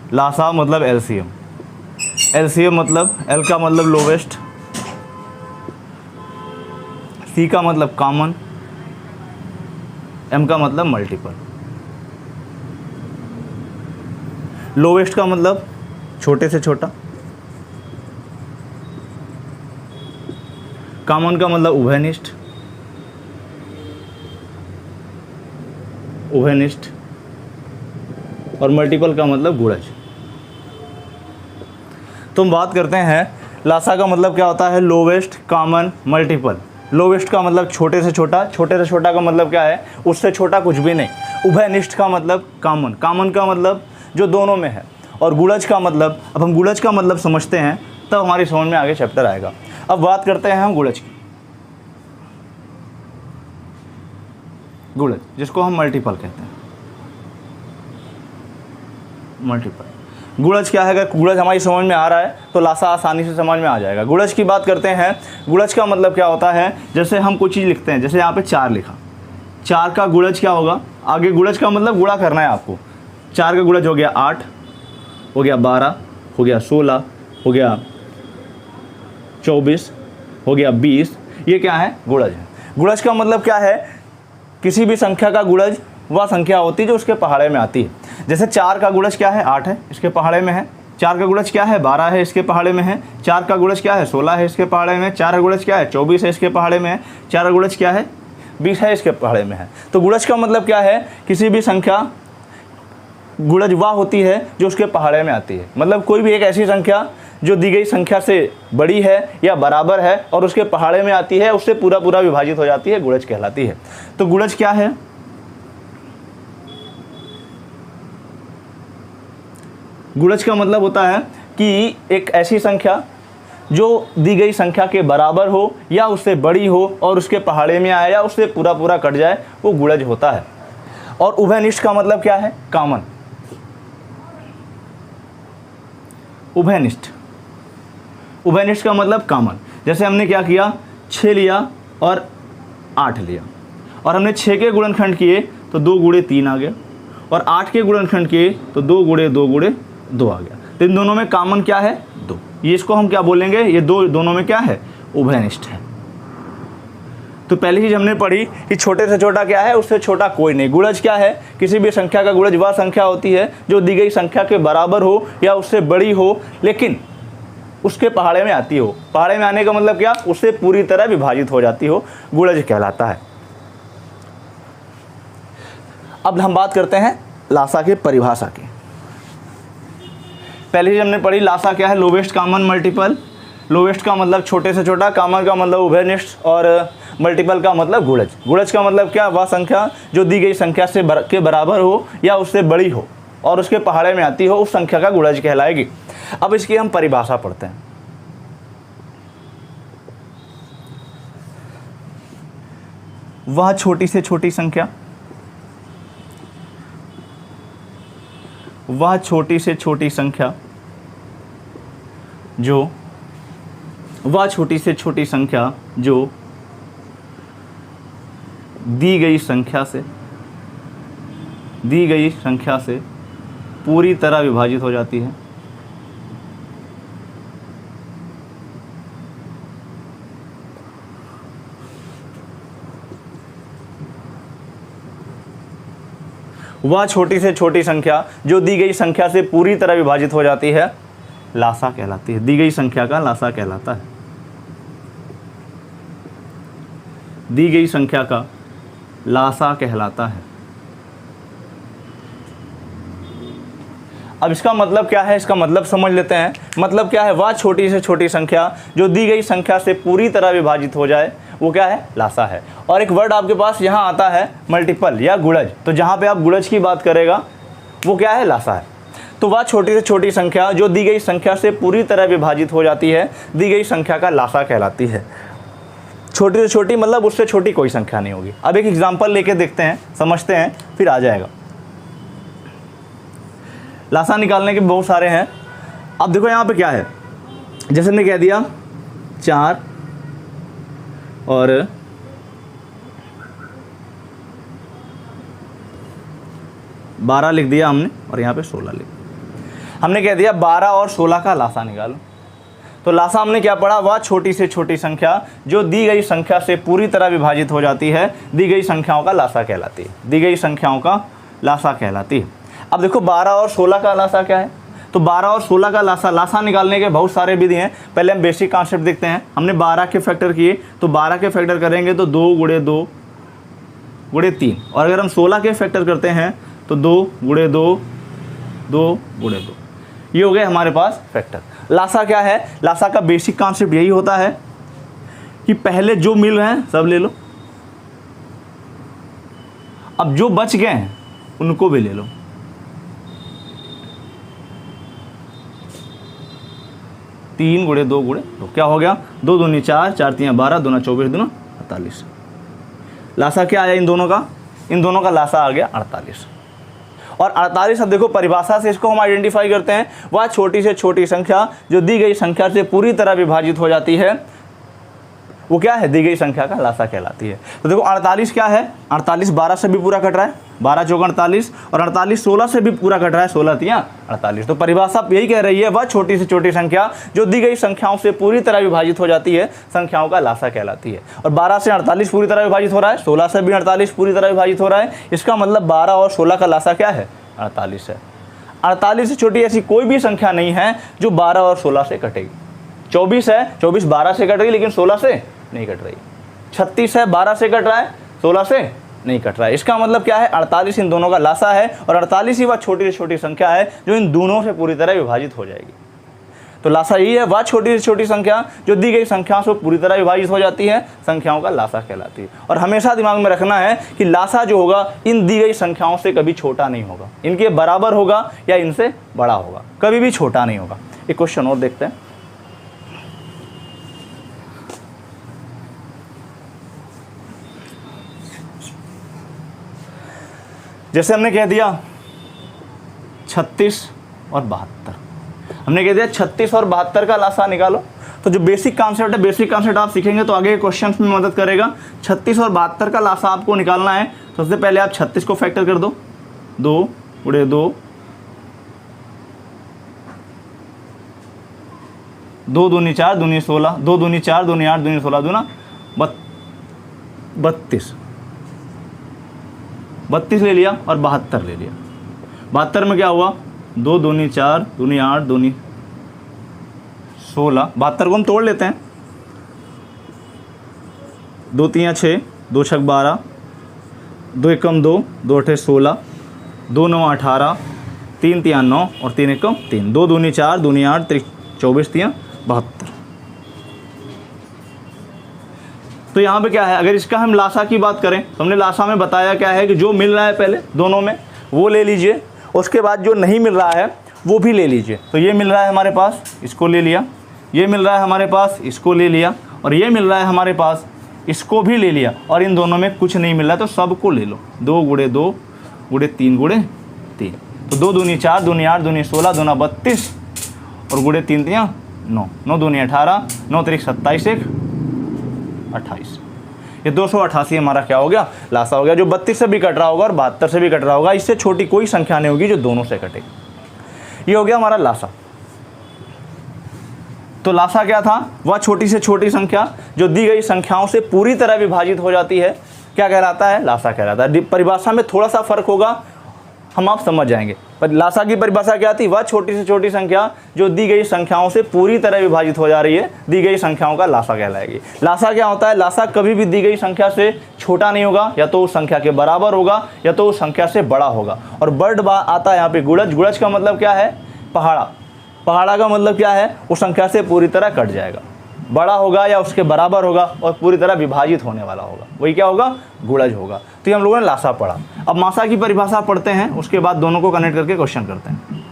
लासा मतलब LCM, LCM मतलब L का मतलब लोवेस्ट, सी का मतलब कॉमन, एम का मतलब मल्टीपल। लोवेस्ट का मतलब छोटे से छोटा, कॉमन का मतलब उभयनिष्ठ, उभयनिष्ठ, और मल्टीपल का मतलब गुणज। तो हम बात करते हैं लासा का मतलब क्या होता है, लोवेस्ट, कॉमन, मल्टीपल। लोवेस्ट का मतलब छोटे से छोटा, छोटे से छोटा का मतलब क्या है, उससे छोटा कुछ भी नहीं। उभयनिष्ठ का मतलब कॉमन, कॉमन का मतलब जो दोनों में है। और गुणज का मतलब, अब हम गुणज का मतलब समझते हैं तब हमारी समझ में आगे चैप्टर आएगा। अब बात करते हैं हम गुणज की, गुणज जिसको हम मल्टीपल कहते हैं, मल्टीपल। गुणज क्या है, अगर गुणज हमारी समझ में आ रहा है तो लासा आसानी से समझ में आ जाएगा। गुणज की बात करते हैं, गुणज का मतलब क्या होता है, जैसे हम कोई चीज़ लिखते हैं, जैसे यहाँ पे 4 लिखा, 4 का गुणज क्या होगा, आगे गुणज का मतलब गुणा करना है आपको। 4 का गुणज हो गया 8, हो गया 12, हो गया 16, हो गया 24, हो गया 20। ये क्या है, गुणज है। गुणज का मतलब क्या है, किसी भी संख्या का गुणज वह संख्या होती है जो उसके पहाड़े में आती है। जैसे 4 का गुणज क्या है, 8 है, इसके पहाड़े में है। 4 का गुणज क्या है, 12 है, इसके पहाड़े में है। 4 का गुणज क्या है, 16 है, इसके पहाड़े में। 4 का गुणज क्या है, 24 है, इसके पहाड़े में है। 4 का गुणज क्या है, 20 है, इसके पहाड़े में है। तो गुणज का मतलब क्या है, किसी भी संख्या गुणज वह होती है जो उसके पहाड़े में आती है। मतलब कोई भी एक ऐसी संख्या जो दी गई संख्या से बड़ी है या बराबर है और उसके पहाड़े में आती है, उससे पूरा पूरा विभाजित हो जाती है, गुणज कहलाती है। तो गुणज क्या है, गुणज का मतलब होता है कि एक ऐसी संख्या जो दी गई संख्या के बराबर हो या उससे बड़ी हो और उसके पहाड़े में आए या उससे पूरा पूरा कट जाए, वो गुणज होता है। और उभयनिष्ठ का मतलब क्या है, कॉमन। उभयनिष्ठ, उभयनिष्ठ का मतलब कॉमन। जैसे हमने क्या किया, 6 लिया और 8 लिया, और हमने 6 के गुणनखंड किए तो 2 गुणे 3 आ गया, और 8 के गुणनखंड किए तो 2 गुणे 2 गुणे 2 आ गया। तो इन दोनों में कॉमन क्या है, 2। ये इसको हम क्या बोलेंगे, ये दोनों में क्या है, उभयनिष्ठ है। तो पहली चीज हमने पढ़ी कि छोटे से छोटा क्या है, उससे छोटा कोई नहीं। गुणज क्या है, किसी भी संख्या का गुणज वह संख्या होती है जो दी गई संख्या के बराबर हो या उससे बड़ी हो लेकिन उसके पहाड़े में आती हो। पहाड़े में आने का मतलब क्या, उससे पूरी तरह विभाजित हो जाती हो, गुणज कहलाता है। अब हम बात करते हैं लासा की परिभाषा की। पहले ही हमने पढ़ी लासा क्या है, लोवेस्ट कॉमन मल्टीपल। लोवेस्ट का मतलब छोटे से छोटा, कॉमन का मतलब उभयनिष्ठ, और मल्टीपल का मतलब गुणज। गुणज का मतलब क्या, वह संख्या जो दी गई संख्या से के बराबर हो या उससे बड़ी हो और उसके पहाड़े में आती हो, उस संख्या का गुणज कहलाएगी। अब इसकी हम परिभाषा पढ़ते हैं। वह छोटी से छोटी संख्या, वह छोटी से छोटी संख्या जो, वह छोटी से छोटी संख्या जो दी गई संख्या से पूरी तरह विभाजित हो जाती है। वह छोटी से छोटी संख्या जो दी गई संख्या से पूरी तरह विभाजित हो जाती है, लासा कहलाती है। दी गई संख्या का लासा कहलाता है। दी गई संख्या का लासा कहलाता है। अब इसका मतलब क्या है, इसका मतलब समझ लेते हैं। मतलब क्या है, वह छोटी से छोटी संख्या जो दी गई संख्या से पूरी तरह विभाजित हो जाए, वो क्या है, लासा है। और एक वर्ड आपके पास यहाँ आता है मल्टीपल या गुणज। तो जहाँ पे आप गुणज की बात करेगा वो क्या है, लासा है। तो वह छोटी से छोटी संख्या जो दी गई संख्या से पूरी तरह विभाजित हो जाती है, दी गई संख्या का लासा कहलाती है। छोटी से छोटी मतलब उससे छोटी कोई संख्या नहीं होगी। अब एक एग्जांपल लेके देखते हैं, समझते हैं, फिर आ जाएगा। लासा निकालने के बहुत सारे हैं। अब देखो यहाँ पे क्या है, जैसे हमने कह दिया 4 और 12 लिख दिया हमने, और यहाँ पे 16 लिख दिया। हमने कह दिया 12 और 16 का लासा निकालो। तो लासा हमने क्या पढ़ा, वह छोटी से छोटी संख्या जो दी गई संख्या से पूरी तरह विभाजित हो जाती है, दी गई संख्याओं का लासा कहलाती है, दी गई संख्याओं का लासा कहलाती है। अब देखो 12 और 16 का लासा क्या है, तो 12 और 16 का लासा निकालने के बहुत सारे विधि हैं। पहले हम बेसिक कॉन्सेप्ट देखते हैं। हमने 12 के फैक्टर किए, तो 12 के फैक्टर करेंगे तो 2 गुणे 2 गुणे 3, और अगर हम 16 के फैक्टर करते हैं तो 2 गुणे 2 2 गुणे 2, ये हो गए हमारे पास फैक्टर। लासा क्या है, लासा का बेसिक कॉन्सेप्ट यही होता है कि पहले जो मिल रहे हैं सब ले लो, अब जो बच गए हैं उनको भी ले लो। तीन गुणे 2 गुणे 2 क्या हो गया, 2 दूनी 4, 4 तीन 12, 2 24, 2 48। लासा क्या आया इन दोनों का, इन दोनों का लासा आ गया 48। और 48 अब देखो परिभाषा से इसको हम आइडेंटिफाई करते हैं, वह छोटी से छोटी संख्या जो दी गई संख्या से पूरी तरह विभाजित हो जाती है, वो क्या है, दी गई संख्या का लासा कहलाती है। तो देखो 48 क्या है, 48 12 से भी पूरा कट रहा है, 12 चौक 48, और 48 16 से भी पूरा कट रहा है, 16 तियां 48। तो परिभाषा यही कह रही है, वह छोटी से छोटी संख्या जो दी गई संख्याओं से पूरी तरह विभाजित हो जाती है, संख्याओं का लासा कहलाती है। और 12 से 48 पूरी तरह विभाजित हो रहा है, 16 से भी 48 पूरी तरह विभाजित हो रहा है, इसका मतलब 12 और 16 का लासा क्या है, 48 है। 48 से छोटी ऐसी कोई भी संख्या नहीं है जो 12 और 16 से कटेगी। 24 है, 24 12 से कट रही लेकिन 16 से नहीं कट रही। 36 है, 12 से कट रहा है, 16 से नहीं कट रहा है। इसका मतलब क्या है, 48 इन दोनों का लासा है, और 48 ही वह छोटी से छोटी संख्या है जो इन दोनों से पूरी तरह विभाजित हो जाएगी। तो लासा यही है, वह छोटी से छोटी संख्या जो दी गई संख्याओं से पूरी तरह विभाजित हो जाती है, संख्याओं का लासा कहलाती है। और हमेशा दिमाग में रखना है कि लासा जो होगा इन दी गई संख्याओं से कभी छोटा नहीं होगा, इनके बराबर होगा या इनसे बड़ा होगा, कभी भी छोटा नहीं होगा। एक क्वेश्चन और देखते हैं। जैसे हमने कह दिया 36 और 72, हमने कह दिया 36 और 72 का लासा निकालो। तो जो बेसिक कॉन्सेप्ट है, बेसिक कॉन्सेप्ट आप सीखेंगे तो आगे के क्वेश्चन में मदद करेगा। 36 और 72 का लासा आपको निकालना है, तो सबसे पहले आप 36 को फैक्टर कर दो, 2 गुणे 2, 2 दूनी 4, दूनी 16, 2 दूनी 4, दूनी 8, दूनी 16, दूना 32, 32 ले लिया और 72 ले लिया। 72 में क्या हुआ, 2 दूनी 4, दूनी 8, दूनी 16, 72 को हम तोड़ लेते हैं, 2 3 6, 2 6 12, 2 एकम 2, 2 8 16, 2 9 18, 3 3 9 और 3 एकम 3, 2 दूनी 4, दूनी 8, 24 3 72। तो यहाँ पे क्या है, अगर इसका हम लासा की बात करें तो हमने लासा में बताया क्या है कि जो मिल रहा है पहले दोनों में वो ले लीजिए, उसके बाद जो नहीं मिल रहा है वो भी ले लीजिए। तो ये मिल रहा है हमारे पास, इसको ले लिया, ये मिल रहा है हमारे पास, इसको ले लिया, और ये मिल रहा है हमारे पास, इसको भी ले लिया, और इन दोनों में कुछ नहीं मिल रहा है तो सबको ले लो। 2 गुणे 2 गुणे 3 गुणे 3, तो 2 दूनी 4, दूनी 8, दूनी 16, दूना 32, और गुणे 3 3 9, 9 दूनी 18, 9 3 27, 1 28। ये 288 हमारा क्या हो गया, लासा हो गया, जो 32 से भी कट रहा होगा और 72 से भी कट रहा होगा। इससे छोटी कोई संख्या नहीं होगी जो दोनों से कटेगी। ये हो गया हमारा लासा। तो लासा क्या था, वह छोटी से छोटी संख्या जो दी गई संख्याओं से पूरी तरह विभाजित हो जाती है, क्या कहलाता है, लासा कहलाता है। परिभाषा में थोड़ा सा फर्क होगा, हम आप समझ जाएंगे। पर लासा की परिभाषा क्या थी, वह छोटी से छोटी संख्या जो दी गई संख्याओं से पूरी तरह विभाजित हो जा रही है, दी गई संख्याओं का लासा कहलाएगी। लासा क्या होता है, लासा कभी भी दी गई संख्या से छोटा नहीं होगा, या तो उस संख्या के बराबर होगा या तो उस संख्या से बड़ा होगा। और बर्ड आता है यहाँ पे गुणज, गुणज का मतलब क्या है, पहाड़ा, पहाड़ा का मतलब क्या है, उस संख्या से पूरी तरह कट जाएगा, बड़ा होगा या उसके बराबर होगा और पूरी तरह विभाजित होने वाला होगा, वही क्या होगा, गुणज होगा। तो ये हम लोगों ने लासा पढ़ा। अब मासा की परिभाषा पढ़ते हैं, उसके बाद दोनों को कनेक्ट करके क्वेश्चन करते हैं।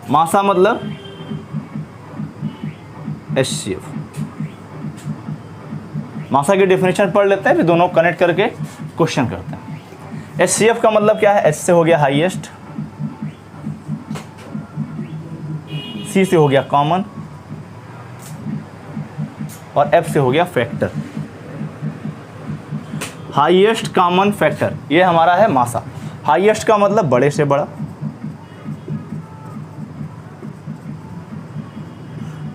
मासा मतलब HCF। मासा की डेफिनेशन पढ़ लेते हैं, फिर दोनों कनेक्ट करके क्वेश्चन करते हैं। HCF का मतलब क्या है, H से हो गया हाईएस्ट, C से हो गया कॉमन, और F से हो गया फैक्टर। हाईएस्ट कॉमन फैक्टर, ये हमारा है मासा। हाईएस्ट का मतलब बड़े से बड़ा,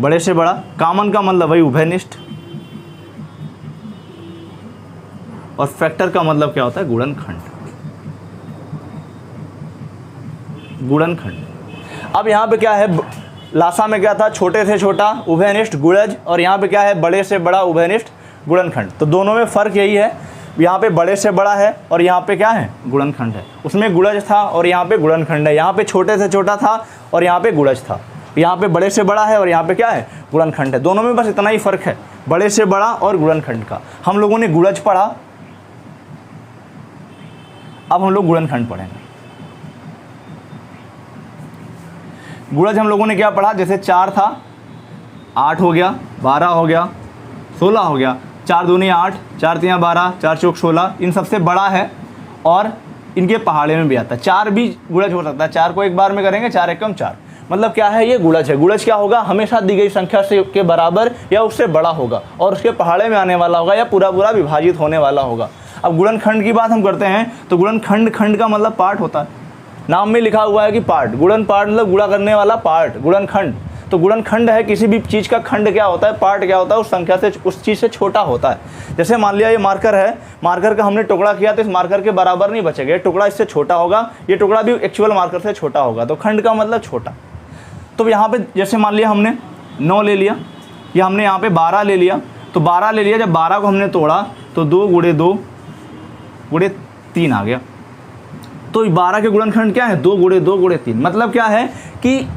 बड़े से बड़ा, कॉमन का मतलब वही उभयनिष्ठ, और फैक्टर का मतलब क्या होता है, गुणनखंड। गुणनखंड। अब यहाँ पे क्या है, लासा में क्या था, छोटे से छोटा उभयनिष्ठ गुणज, और यहाँ पे क्या है, बड़े से बड़ा उभयनिष्ठ गुणनखंड। तो दोनों में फ़र्क यही है, यहाँ पे बड़े से बड़ा है और यहाँ पे क्या है, गुणनखंड है। उसमें गुणज था और यहाँ पे गुणनखंड है। यहाँ पे छोटे से छोटा था और यहाँ पे गुणज था। यहाँ पे बड़े से बड़ा है और यहाँ पे क्या है, गुणनखंड है। दोनों में बस इतना ही फ़र्क है, बड़े से बड़ा और गुणनखंड का। हम लोगों ने गुणज पढ़ा, अब हम लोग गुणनखंड पढ़ेंगे। गुणज हम लोगों ने क्या पढ़ा, जैसे 4 था, 8 हो गया, 12 हो गया, 16 हो गया, 4 दूनी 8, 4 तियाँ 12, 4 चौक 16, इन सबसे बड़ा है और इनके पहाड़े में भी आता है। 4 भी गुणज हो सकता है, 4 को एक बार में करेंगे, 4 एकम 4, मतलब क्या है, ये गुणज है। गुणज क्या होगा, हमेशा दी गई संख्या से के बराबर या उससे बड़ा होगा और उसके पहाड़े में आने वाला होगा या पूरा पूरा विभाजित होने वाला होगा। अब गुणनखंड की बात हम करते हैं तो गुणनखंड, खंड का मतलब पार्ट होता है, नाम में लिखा हुआ है कि पार्ट, गुणन पार्ट मतलब गुणा करने वाला पार्ट, गुणनखंड। तो गुणनखंड है, किसी भी चीज़ का खंड क्या होता है, पार्ट क्या होता है, उस संख्या से, उस चीज़ से छोटा होता है। जैसे मान लिया ये मार्कर है, मार्कर का हमने टुकड़ा किया तो इस मार्कर के बराबर नहीं बचेगा, ये टुकड़ा इससे छोटा होगा, ये टुकड़ा भी एक्चुअल मार्कर से छोटा होगा। तो खंड का मतलब छोटा। तो यहाँ पे जैसे मान लिया हमने 9 ले लिया, या हमने यहाँ पे 12 ले लिया, तो 12 ले लिया, जब 12 को हमने तोड़ा तो 2 गुणे 2 गुणे 3 आ गया। तो 12 के गुणनखंड क्या है, 2 गुणे 2 गुणे 3, मतलब क्या है कि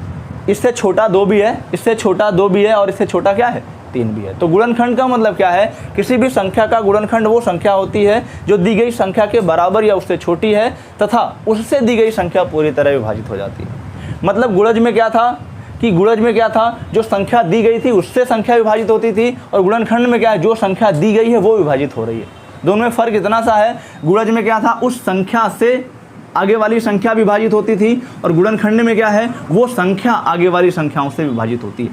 इससे छोटा 2 भी है, इससे छोटा 2 भी है और इससे छोटा क्या है, 3 भी है। तो गुणनखंड का मतलब क्या है, किसी भी संख्या का गुणनखंड वो संख्या होती है जो दी गई संख्या के बराबर या उससे छोटी है तथा उससे दी गई संख्या पूरी तरह विभाजित हो जाती है। मतलब गुणज में क्या था कि गुणज में क्या था, जो संख्या दी गई थी उससे संख्या विभाजित होती थी, और गुणनखंड में क्या है, जो संख्या दी गई है वो विभाजित हो रही है। दोनों में फ़र्क इतना सा है, गुणज में क्या था, उस संख्या से आगे वाली संख्या विभाजित होती थी, और गुणनखंड में क्या है, वो संख्या आगे वाली संख्याओं से विभाजित होती है।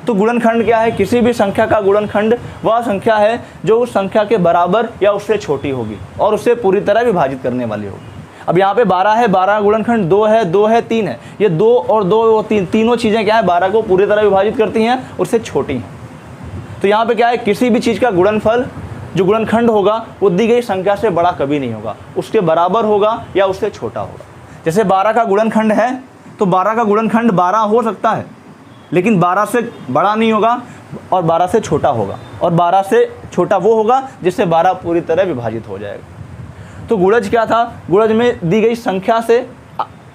तो गुणनखंड क्या है, किसी भी संख्या का गुणनखंड वह संख्या है जो उस संख्या के बराबर या उससे छोटी होगी और उसे पूरी तरह विभाजित करने वाली होगी। अब यहाँ पे 12 है, 12 गुणनखंड 2 है, 2 है, 3 है, ये 2 और 2 और 3 तीनों चीज़ें क्या है, 12 को पूरी तरह विभाजित करती हैं, उससे छोटी हैं। तो यहाँ पे क्या है, किसी भी चीज़ का गुणनफल जो गुणनखंड होगा वो दी गई संख्या से बड़ा कभी नहीं होगा, उसके बराबर होगा या उससे छोटा होगा। जैसे 12 का गुणनखंड है तो 12 का गुणनखंड 12 हो सकता है, लेकिन 12 से बड़ा नहीं होगा और 12 से छोटा होगा, और 12 से छोटा वो होगा जिससे 12 पूरी तरह विभाजित हो जाएगा। तो गुणज क्या था, गुणज में दी गई संख्या से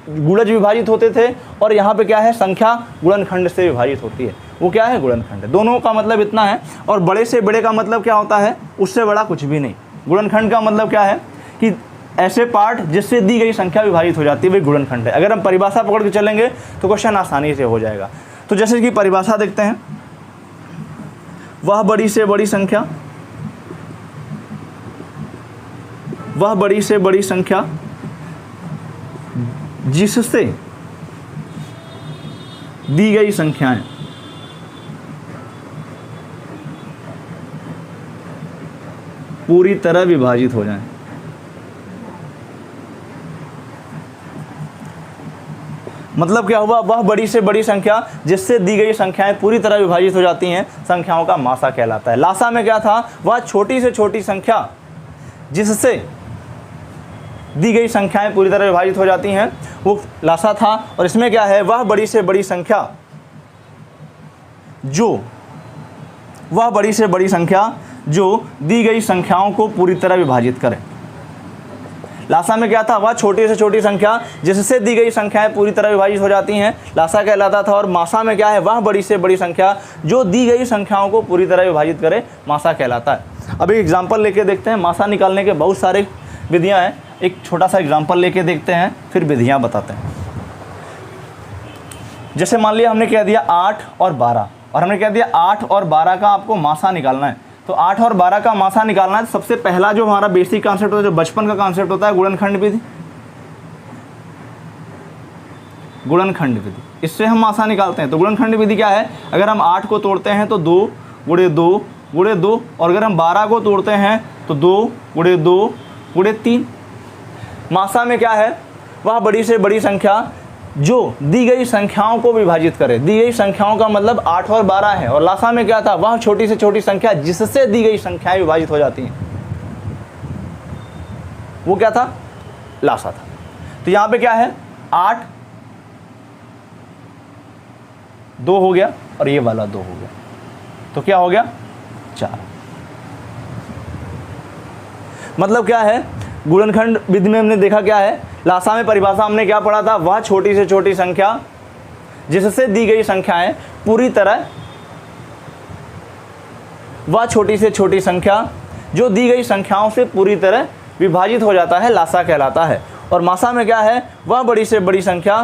गुणज विभाजित होते थे, और यहाँ पे क्या है, संख्या गुणनखंड से विभाजित होती है, वो क्या है, गुणनखंड है। दोनों का मतलब इतना है। और बड़े से बड़े का मतलब क्या होता है, उससे बड़ा कुछ भी नहीं। गुणनखंड का मतलब क्या है कि ऐसे पार्ट जिससे दी गई संख्या विभाजित हो जाती है, वही गुणनखंड है। अगर हम परिभाषा पकड़ के चलेंगे तो क्वेश्चन आसानी से हो जाएगा। तो जैसे कि परिभाषा देखते हैं, वह बड़ी से बड़ी संख्या, वह बड़ी से बड़ी संख्या जिससे दी गई संख्याएं पूरी तरह विभाजित हो जाएं। मतलब क्या हुआ, वह बड़ी से बड़ी संख्या जिससे दी गई संख्याएं पूरी तरह विभाजित हो जाती हैं, संख्याओं का मासा कहलाता है। लासा में क्या था, वह छोटी से छोटी संख्या जिससे दी गई संख्याएं पूरी तरह विभाजित हो जाती हैं, वो लासा था। और इसमें क्या है, वह बड़ी से बड़ी संख्या जो, वह बड़ी से बड़ी संख्या जो दी गई संख्याओं को पूरी तरह विभाजित करे। लासा में क्या था, वह छोटी से छोटी संख्या जिससे दी गई संख्याएं पूरी तरह विभाजित हो जाती हैं, लासा कहलाता था। और मासा में क्या है, वह बड़ी से बड़ी संख्या जो दी गई संख्याओं को पूरी तरह विभाजित करे, मासा कहलाता है। अब एक एग्जाम्पल लेके देखते हैं। मासा निकालने के बहुत सारे विधियां हैं, एक छोटा सा एग्जाम्पल लेके देखते हैं, फिर विधियां बताते हैं। जैसे मान लिया हमने कह दिया 8 और 12, और हमने कह दिया 8 और 12 का आपको मासा निकालना है। तो 8 और 12 का मासा निकालना है, सबसे पहला जो हमारा बेसिक कॉन्सेप्ट होता है, जो बचपन का कॉन्सेप्ट होता है, गुणनखंड विधि। गुणनखंड विधि, इससे हम मासा निकालते हैं। तो गुणनखंड विधि क्या है, अगर हम 8 को तोड़ते हैं तो 2 गुणे 2 गुणे 2, और अगर हम 12 को तोड़ते हैं तो 2 गुणे 2 गुणे 3। मासा में क्या है, वह बड़ी से बड़ी संख्या जो दी गई संख्याओं को विभाजित करे। दी गई संख्याओं का मतलब 8 और 12 है, और लासा में क्या था, वह छोटी से छोटी संख्या जिससे दी गई संख्याएं विभाजित हो जाती हैं, वो क्या था, लासा था। तो यहां पे क्या है, 8 2 हो गया और ये वाला 2 हो गया, तो क्या हो गया 4। मतलब क्या है, गुणनखंड विधि में हमने देखा क्या है, लासा में परिभाषा हमने क्या पढ़ा था, वह छोटी से छोटी संख्या जिससे दी गई संख्याएं पूरी तरह, वह छोटी से छोटी संख्या जो दी गई संख्याओं से पूरी तरह विभाजित हो जाता है, लासा कहलाता है। और मासा में क्या है, वह बड़ी से बड़ी संख्या,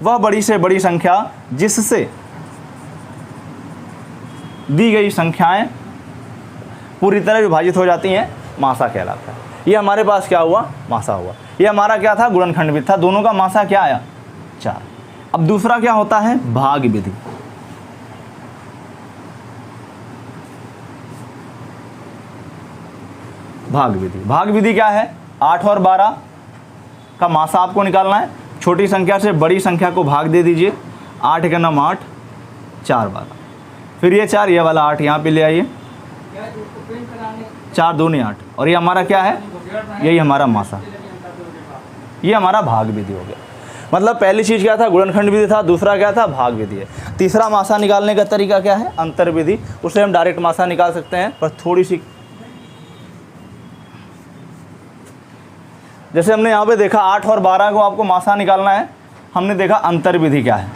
वह बड़ी से बड़ी संख्या जिससे दी गई संख्याएं पूरी तरह विभाजित हो जाती हैं, मासा कहलाता है। ये हमारे पास क्या हुआ, मासा हुआ। ये हमारा क्या था, गुणनखंड विधि था, दोनों का मासा क्या आया 4। अब दूसरा क्या होता है, भाग विधि। भाग विधि, भाग विधि क्या है, 8 और 12 का मासा आपको निकालना है। छोटी संख्या से बड़ी संख्या को भाग दे दीजिए, 8 का नाम 8, 4 12, फिर ये 4, ये वाला 8 यहाँ पे ले आइए, 4 दूनी 8, और ये हमारा क्या है, यही हमारा मासा, ये हमारा भाग विधि हो गया। मतलब पहली चीज़ क्या था, गुणनखंड विधि था, दूसरा क्या था, भाग विधि है। तीसरा मासा निकालने का तरीका क्या है, अंतर विधि। उससे हम डायरेक्ट मासा निकाल सकते हैं, पर थोड़ी सी, जैसे हमने यहाँ पे देखा 8 और 12 को आपको मासा निकालना है, हमने देखा अंतर विधि क्या है।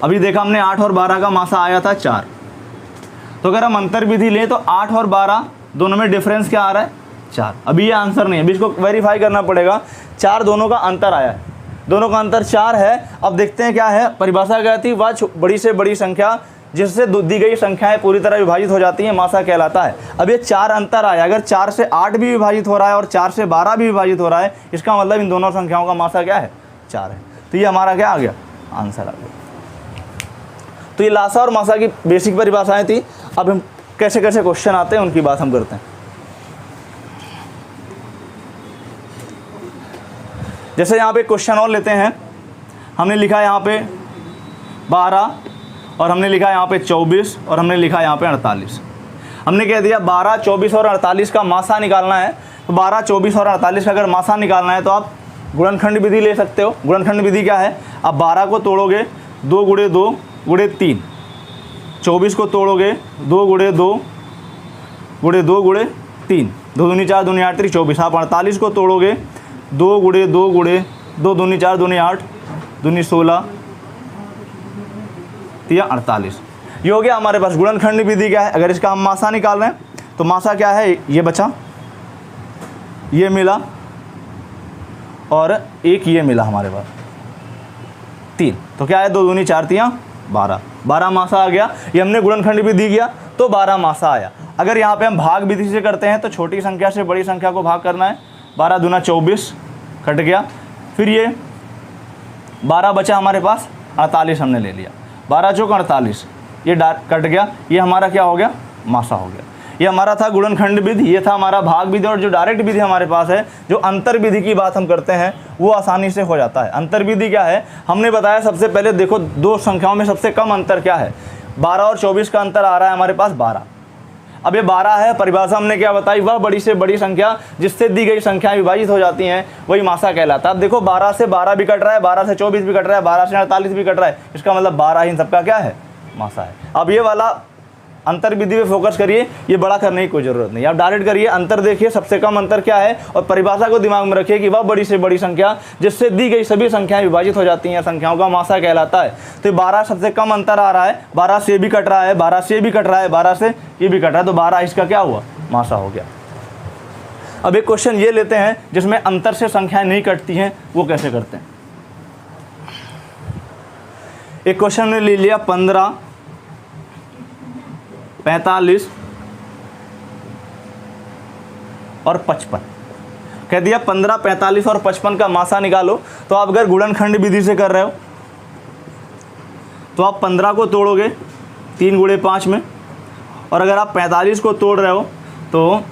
अभी देखा हमने 8 और 12 का मासा आया था 4, तो अगर हम अंतर विधि लें तो 8 और 12 दोनों में डिफरेंस क्या आ रहा है, 4। अभी ये आंसर नहीं है, अभी इसको वेरीफाई करना पड़ेगा। 4 दोनों का अंतर आया है, दोनों का अंतर 4 है। अब देखते हैं क्या है, परिभाषा क्या थी, वह बड़ी से बड़ी संख्या जिससे दी गई संख्याएं पूरी तरह विभाजित हो जाती हैं, मासा कहलाता है। अब ये 4 अंतर आया, अगर 4 से 8 भी विभाजित हो रहा है और 4 से 12 भी विभाजित हो रहा है, इसका मतलब इन दोनों संख्याओं का मासा क्या है, 4 है। तो ये हमारा क्या आ गया, आंसर आ गया। तो ये लासा और मासा की बेसिक परिभाषाएं थी। अब हम कैसे कैसे क्वेश्चन आते हैं उनकी बात हम करते हैं। जैसे यहाँ पे क्वेश्चन और लेते हैं, हमने लिखा है यहाँ पे 12 और हमने लिखा है यहाँ पे 24 और हमने लिखा है यहाँ पे 48। हमने कह दिया 12, 24 और 48 का मासा निकालना है। तो 12, 24 और 48 का अगर मासा निकालना है तो आप गुणनखंड विधि ले सकते हो। गुणनखंड विधि क्या है, आप 12 को तोड़ोगे 2 गुणे 2 गुणे 3, 24 को तोड़ोगे 2 गुणे 2 गुणे 2 गुणे 3, 2 दूनी 4 दूनी 8 24। आप 48 को तोड़ोगे 2 गुणे 2 गुणे 2 दूनी 4 दूनी 8 दूनी 16 या 48। ये हो गया हमारे पास गुणनखंड विधि क्या है। अगर इसका हम मासा निकाल रहे हैं तो मासा क्या है, ये बचा, ये मिला और एक ये मिला हमारे पास 3, तो क्या है 2 दूनी 4 3 12, 12 मासा आ गया। ये हमने गुणनखंड विधि किया तो 12 मासा आया। अगर यहाँ पे हम भाग विधि से करते हैं तो छोटी संख्या से बड़ी संख्या को भाग करना है, 12 दूना 24 कट गया, फिर ये 12 बचा हमारे पास, 48 हमने ले लिया, 12 चौक 48, ये कट गया, ये हमारा क्या हो गया, मासा हो गया। ये हमारा था गुणनखंड विधि, ये था हमारा भाग विधि। और जो डायरेक्ट विधि हमारे पास है, जो अंतर विधि की बात हम करते हैं, वो आसानी से हो जाता है। अंतर विधि क्या है, हमने बताया सबसे पहले देखो दो संख्याओं में सबसे कम अंतर क्या है, 12 और 24 का अंतर आ रहा है हमारे पास 12। अब ये 12 है, परिभाषा हमने क्या बताई, वह बड़ी से बड़ी संख्या जिससे दी गई संख्याएं विभाजित हो जाती हैं, वही मासा कहलाता है। अब देखो 12 से 12 भी कट रहा है, 12 से 24 भी कट रहा है, 12 से 48 भी कट रहा है, इसका मतलब 12 ही इन सबका क्या है, मासा है। अब ये वाला अंतर विधि पे फोकस करिए, ये बड़ा करने की कोई ज़रूरत नहीं, आप डायरेक्ट करिए, अंतर देखिए सबसे कम अंतर क्या है, और परिभाषा को दिमाग में रखिए कि वह बड़ी से बड़ी संख्या जिससे दी गई सभी संख्याएं विभाजित हो जाती हैं, संख्याओं का मासा कहलाता है। तो 12 सबसे कम अंतर आ रहा है, 12 से भी कट रहा है, 12 से भी कट रहा है, 12 से ये भी कट रहा है, तो 12 इसका क्या हुआ, मासा हो गया। अब एक क्वेश्चन ये लेते हैं जिसमें अंतर से संख्याएं नहीं कटती हैं, वो कैसे करते हैं। एक क्वेश्चन ने ले लिया 15, 45 और 55, कह दिया 15, 45 और 55 का मासा निकालो। तो आप अगर गुणनखंड विधि से कर रहे हो तो आप 15 को तोड़ोगे 3 गुणे 5 में, और अगर आप 45 को तोड़ रहे हो तो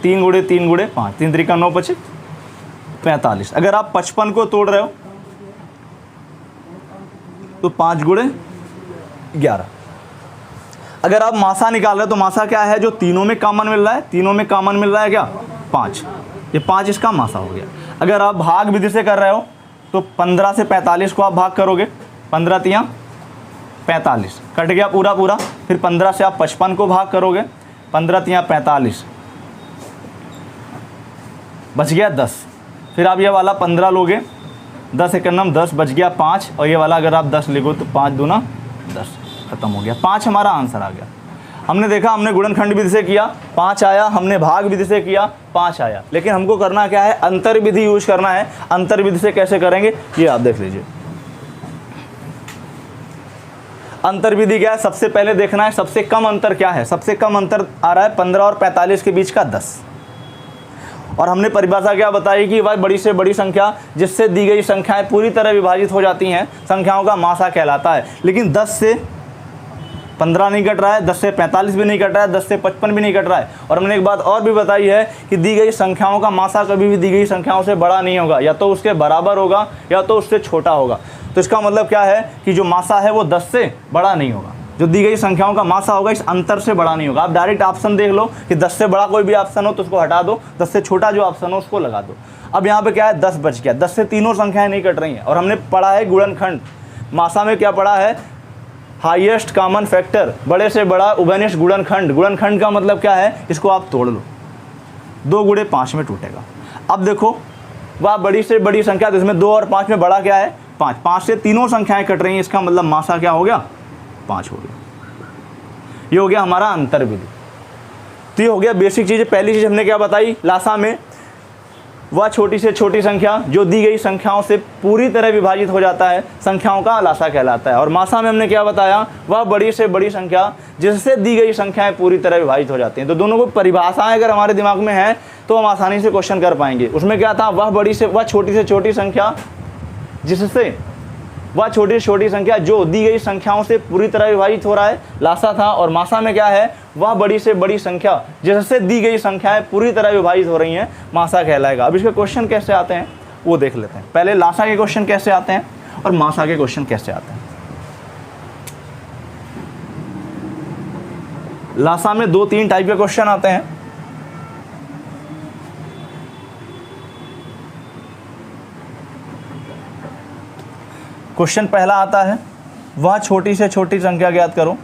3 गुणे 3 गुणे 5, 3 3 9 25 45। अगर आप 55 को तोड़ रहे हो तो 5 गुणे 11। अगर आप मासा निकाल रहे हो तो मासा क्या है, जो तीनों में कॉमन मिल रहा है, तीनों में कॉमन मिल रहा है क्या, 5, ये 5 इसका मासा हो गया। अगर आप भाग विधि से कर रहे हो तो 15 से 45 को आप भाग करोगे, 15 तियाँ 45 कट गया पूरा पूरा, फिर 15 से आप 55 को भाग करोगे, 15 तियाँ 45 बच गया 10, फिर आप ये वाला 15 लोगे, 10 एक नम 10 बच गया 5, और ये वाला अगर आप 10 लिखो तो 5 दूना 10, खत्म हो गया। 5 हमारा आंसर आ गया। हमने देखा, हमने गुणनखंड विधि से किया 5 आया, हमने भाग विधि से किया 5 आया, लेकिन हमको करना क्या है, अंतर विधि यूज करना है। अंतर विधि से कैसे करेंगे ये आप देख लीजिए। अंतर विधि क्या है, सबसे पहले देखना है सबसे कम अंतर क्या है। सबसे कम अंतर आ रहा है 15 और 45 के बीच का 10, और हमने परिभाषा क्या बताई कि वह बड़ी से बड़ी संख्या जिससे दी गई संख्याएं पूरी तरह विभाजित हो जाती हैं, संख्याओं का मासा कहलाता है। लेकिन 10 से 15 नहीं कट रहा है, 10 से 45 भी नहीं कट रहा है, 10 से 55 भी नहीं कट रहा है। और हमने एक बात और भी बताई है कि दी गई संख्याओं का मासा कभी भी दी गई संख्याओं से बड़ा नहीं होगा, या तो उसके बराबर होगा या तो उससे छोटा होगा। तो इसका मतलब क्या है कि जो मासा है वो 10 से बड़ा नहीं होगा, जो दी गई संख्याओं का मासा होगा इस अंतर से बड़ा नहीं होगा। आप डायरेक्ट ऑप्शन देख लो कि 10 से बड़ा कोई भी ऑप्शन हो तो उसको हटा दो, 10 से छोटा जो ऑप्शन हो उसको लगा दो। अब यहाँ पे क्या है, 10 बच गया, 10 से तीनों संख्याएं नहीं कट रही हैं। और हमने पढ़ा है गुणनखंड, मासा में क्या पढ़ा है, हाईएस्ट कॉमन फैक्टर, बड़े से बड़ा उभयनिष्ठ गुणनखंड। गुणनखंड का मतलब क्या है, इसको आप तोड़ लो, 2 गुणे 5 में टूटेगा। अब देखो वह बड़ी से बड़ी संख्या, तो इसमें 2 और 5 में बड़ा क्या है, 5, 5 से तीनों संख्याएं कट रही हैं, इसका मतलब मासा क्या हो गया, 5 हो गया। ये हो गया हमारा अंतर विधि। तो ये हो गया बेसिक चीज़। पहली चीज़ हमने क्या बताई, लासा में वह छोटी से छोटी संख्या जो दी गई संख्याओं से पूरी तरह विभाजित हो जाता है, संख्याओं का लासा कहलाता है। और मासा में हमने क्या बताया, वह बड़ी से बड़ी संख्या जिससे दी गई संख्याएं पूरी तरह विभाजित हो जाती हैं। तो दोनों को परिभाषाएं अगर हमारे दिमाग में है तो हम आसानी से क्वेश्चन कर पाएंगे। उसमें क्या था, वह छोटी से छोटी संख्या जिससे, वह छोटी से छोटी संख्या जो दी गई संख्याओं से पूरी तरह विभाजित हो रहा है, लासा था। और मासा में क्या है, वह बड़ी से बड़ी संख्या जिससे दी गई संख्याएं पूरी तरह विभाजित हो रही हैं, मासा कहलाएगा। अब इसके क्वेश्चन कैसे आते हैं वो देख लेते हैं। पहले लासा के क्वेश्चन कैसे आते हैं और मासा के क्वेश्चन कैसे आते हैं। लासा में 2-3 टाइप के क्वेश्चन आते हैं। क्वेश्चन पहला आता है, वह छोटी से छोटी संख्या ज्ञात करो।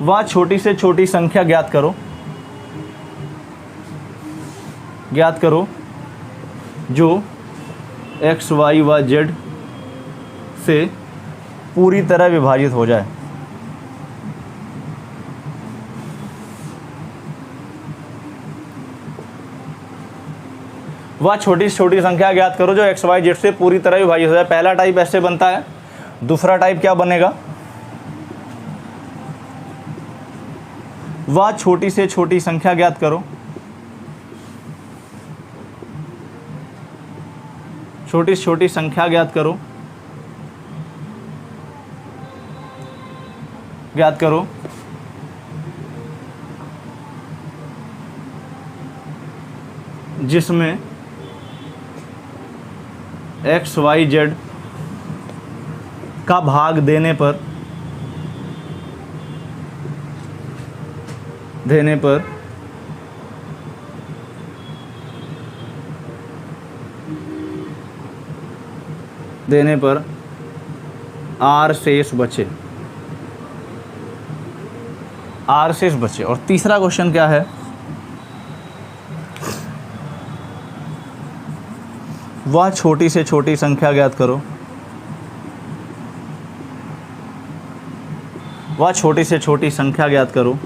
वह छोटी से छोटी संख्या ज्ञात करो, ज्ञात करो जो x, y व z से पूरी तरह विभाजित हो जाए। वह छोटी से छोटी संख्या ज्ञात करो जो x, y, z से पूरी तरह विभाजित हो जाए। पहला टाइप ऐसे बनता है। दूसरा टाइप क्या बनेगा, वह छोटी से छोटी संख्या ज्ञात करो, छोटी से छोटी संख्या ज्ञात करो, ज्ञात करो जिसमें x, y, z का भाग देने पर r शेष बचे, r शेष बचे। और तीसरा क्वेश्चन क्या है, वह छोटी से छोटी संख्या ज्ञात करो, वह छोटी से छोटी संख्या ज्ञात करो,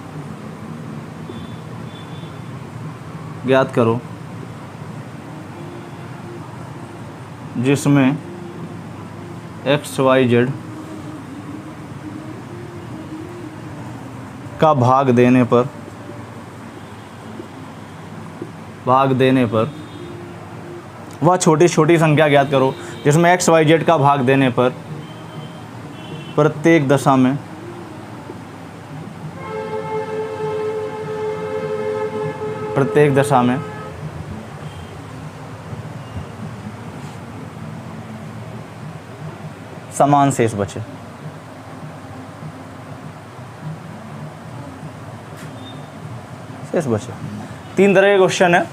ज्ञात करो जिसमें x, y, z का भाग देने पर वह छोटी छोटी संख्या ज्ञात करो जिसमें x, y, z का भाग देने पर प्रत्येक दशा में समान शेष बचे। तीन तरह के क्वेश्चन है।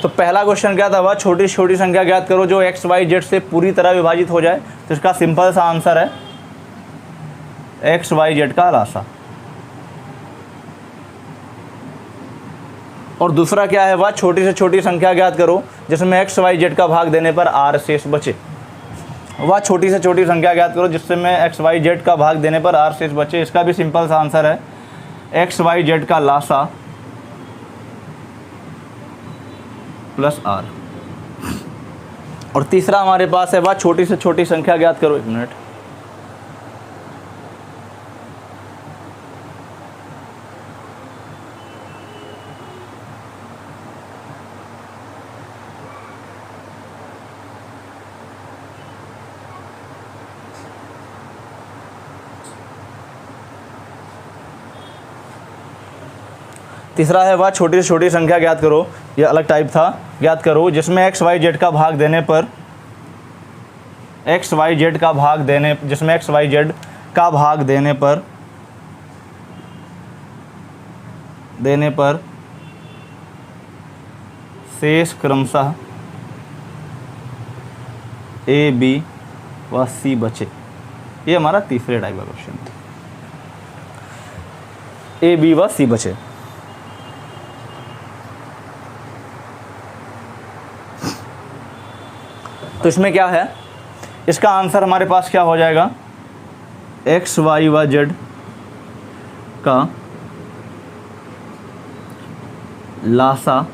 तो पहला क्वेश्चन क्या था, वह छोटी से छोटी संख्या ज्ञात करो जो एक्स वाई जेड से पूरी तरह विभाजित हो जाए। तो इसका सिंपल सा आंसर है एक्स वाई जेड का लासा। और दूसरा क्या है, वह छोटी से छोटी संख्या ज्ञात करो जिसमें एक्स वाई जेड का भाग देने पर आर शेष बचे। वह छोटी से छोटी संख्या ज्ञात करो जिसमें एक्स वाई जेड का भाग देने पर आर शेष बचे। इसका भी सिंपल सा आंसर है एक्स वाई जेड का लासा प्लस आर। और तीसरा हमारे पास है, वह छोटी से छोटी संख्या ज्ञात करो। एक मिनट, तीसरा है, वह छोटी से छोटी संख्या ज्ञात करो, यह अलग टाइप था, ज्ञात करो जिसमें एक्स वाई जेड का भाग देने पर जिसमें एक्स वाई जेड का भाग देने पर शेष क्रमशः ए बी व सी बचे। ये हमारा तीसरे टाइप का क्वेश्चन था, ए बी व सी बचे। तो इसमें क्या है, इसका आंसर हमारे पास क्या हो जाएगा, एक्स वाई व जेड का लासा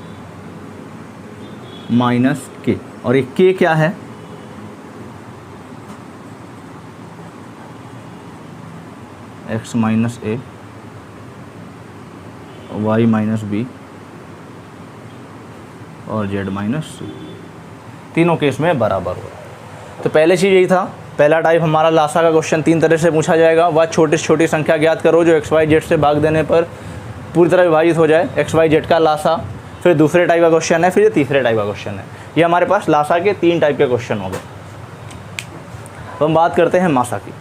माइनस के। और ये के क्या है, एक्स माइनस ए, वाई माइनस बी और जेड माइनस सी, तीनों केस में बराबर हो। तो पहले चीज़ यही था, पहला टाइप हमारा लासा का क्वेश्चन तीन तरह से पूछा जाएगा। वह छोटी से छोटी संख्या ज्ञात करो जो एक्स वाई जेड से भाग देने पर पूरी तरह विभाजित हो जाए, एक्स वाई जेड का लासा। फिर दूसरे टाइप का क्वेश्चन है, फिर ये तीसरे टाइप का क्वेश्चन है। ये हमारे पास लासा के तीन टाइप के क्वेश्चन हो गए। तो हम बात करते हैं मासा की।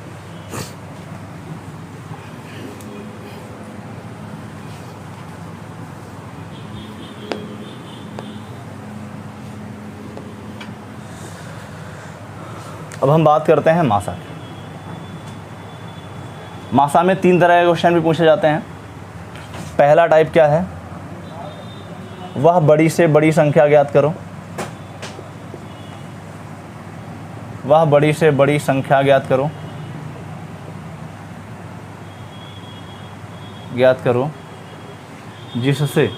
अब हम बात करते हैं मासा की। मासा में तीन तरह के क्वेश्चन भी पूछे जाते हैं। पहला टाइप क्या है, वह बड़ी से बड़ी संख्या ज्ञात करो। वह बड़ी से बड़ी संख्या ज्ञात करो जिससे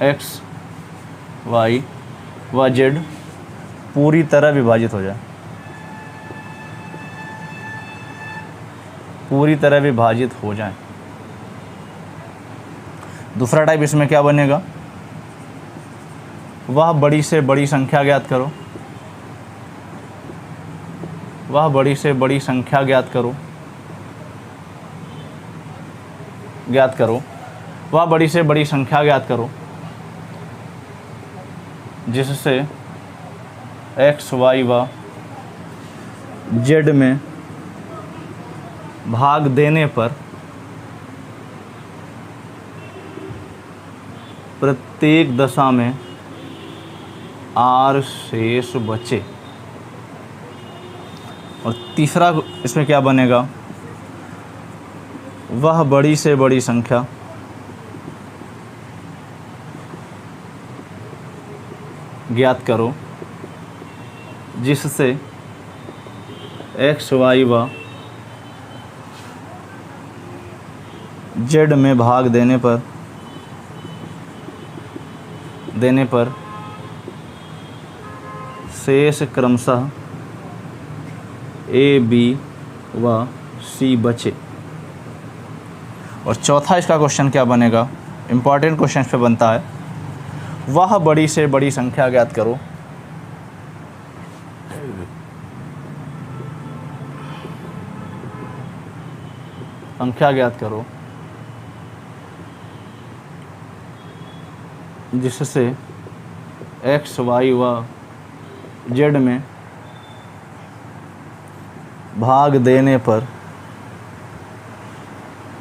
एक्स वाई व जेड पूरी तरह विभाजित हो जाए। दूसरा टाइप इसमें क्या बनेगा, वह बड़ी से बड़ी संख्या ज्ञात करो। वह बड़ी से बड़ी संख्या ज्ञात करो जिससे एक्स वाई व जेड में भाग देने पर प्रत्येक दशा में आर शेष बचे। और तीसरा इसमें क्या बनेगा, वह बड़ी से बड़ी संख्या ज्ञात करो जिससे एक्स वाई व जेड में भाग देने पर शेष क्रमशः ए बी व सी बचे। और चौथा इसका क्वेश्चन क्या बनेगा, इम्पॉर्टेंट क्वेश्चन पे बनता है, वह बड़ी से बड़ी संख्या ज्ञात करो संख्या ज्ञात करो जिससे एक्स वाई व जेड में भाग देने पर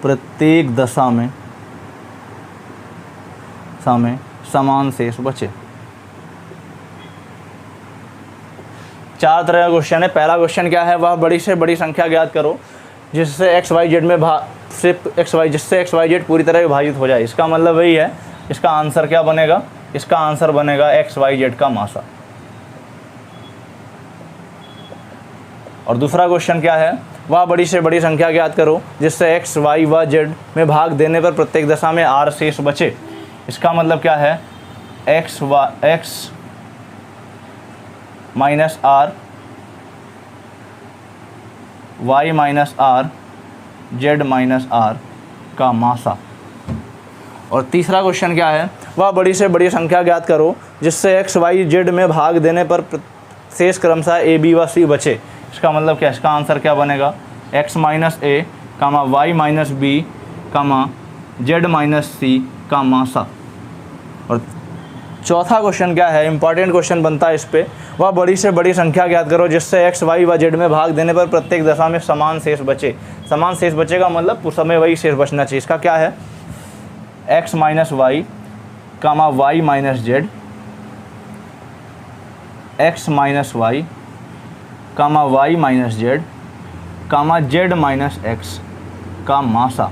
प्रत्येक दशा में समान शेष बचे। चार तरह का क्वेश्चन है। पहला क्वेश्चन क्या है, वह बड़ी से बड़ी संख्या ज्ञात करो जिससे एक्स वाई जेड में जिससे एक्स वाई जेड पूरी तरह विभाजित हो जाए। इसका मतलब वही है, इसका आंसर क्या बनेगा, इसका आंसर बनेगा एक्स वाई जेड का मासा। और दूसरा क्वेश्चन क्या है, वह बड़ी से बड़ी संख्या ज्ञात करो जिससे एक्स वाई व जेड में भाग देने पर प्रत्येक दशा में आर शेष बचे। इसका मतलब क्या है, x minus r, y minus r, z minus r का मासा। और तीसरा क्वेश्चन क्या है, वह बड़ी से बड़ी संख्या ज्ञात करो जिससे एक्स वाई जेड में भाग देने पर शेष क्रमशः ए बी व सी बचे। इसका मतलब क्या, इसका आंसर क्या बनेगा, x minus A comma Y minus B comma Z minus C का मासा। और चौथा क्वेश्चन क्या है, इंपॉर्टेंट क्वेश्चन बनता है इस पे, वह बड़ी से बड़ी संख्या ज्ञात करो जिससे एक्स वाई व जेड में भाग देने पर प्रत्येक दशा में समान शेष बचे। समान शेष बचेगा मतलब उस समय वही शेष बचना चाहिए। इसका क्या है, x minus Y comma Y minus Z, X minus Y comma Y minus Z comma Z minus x का मासा।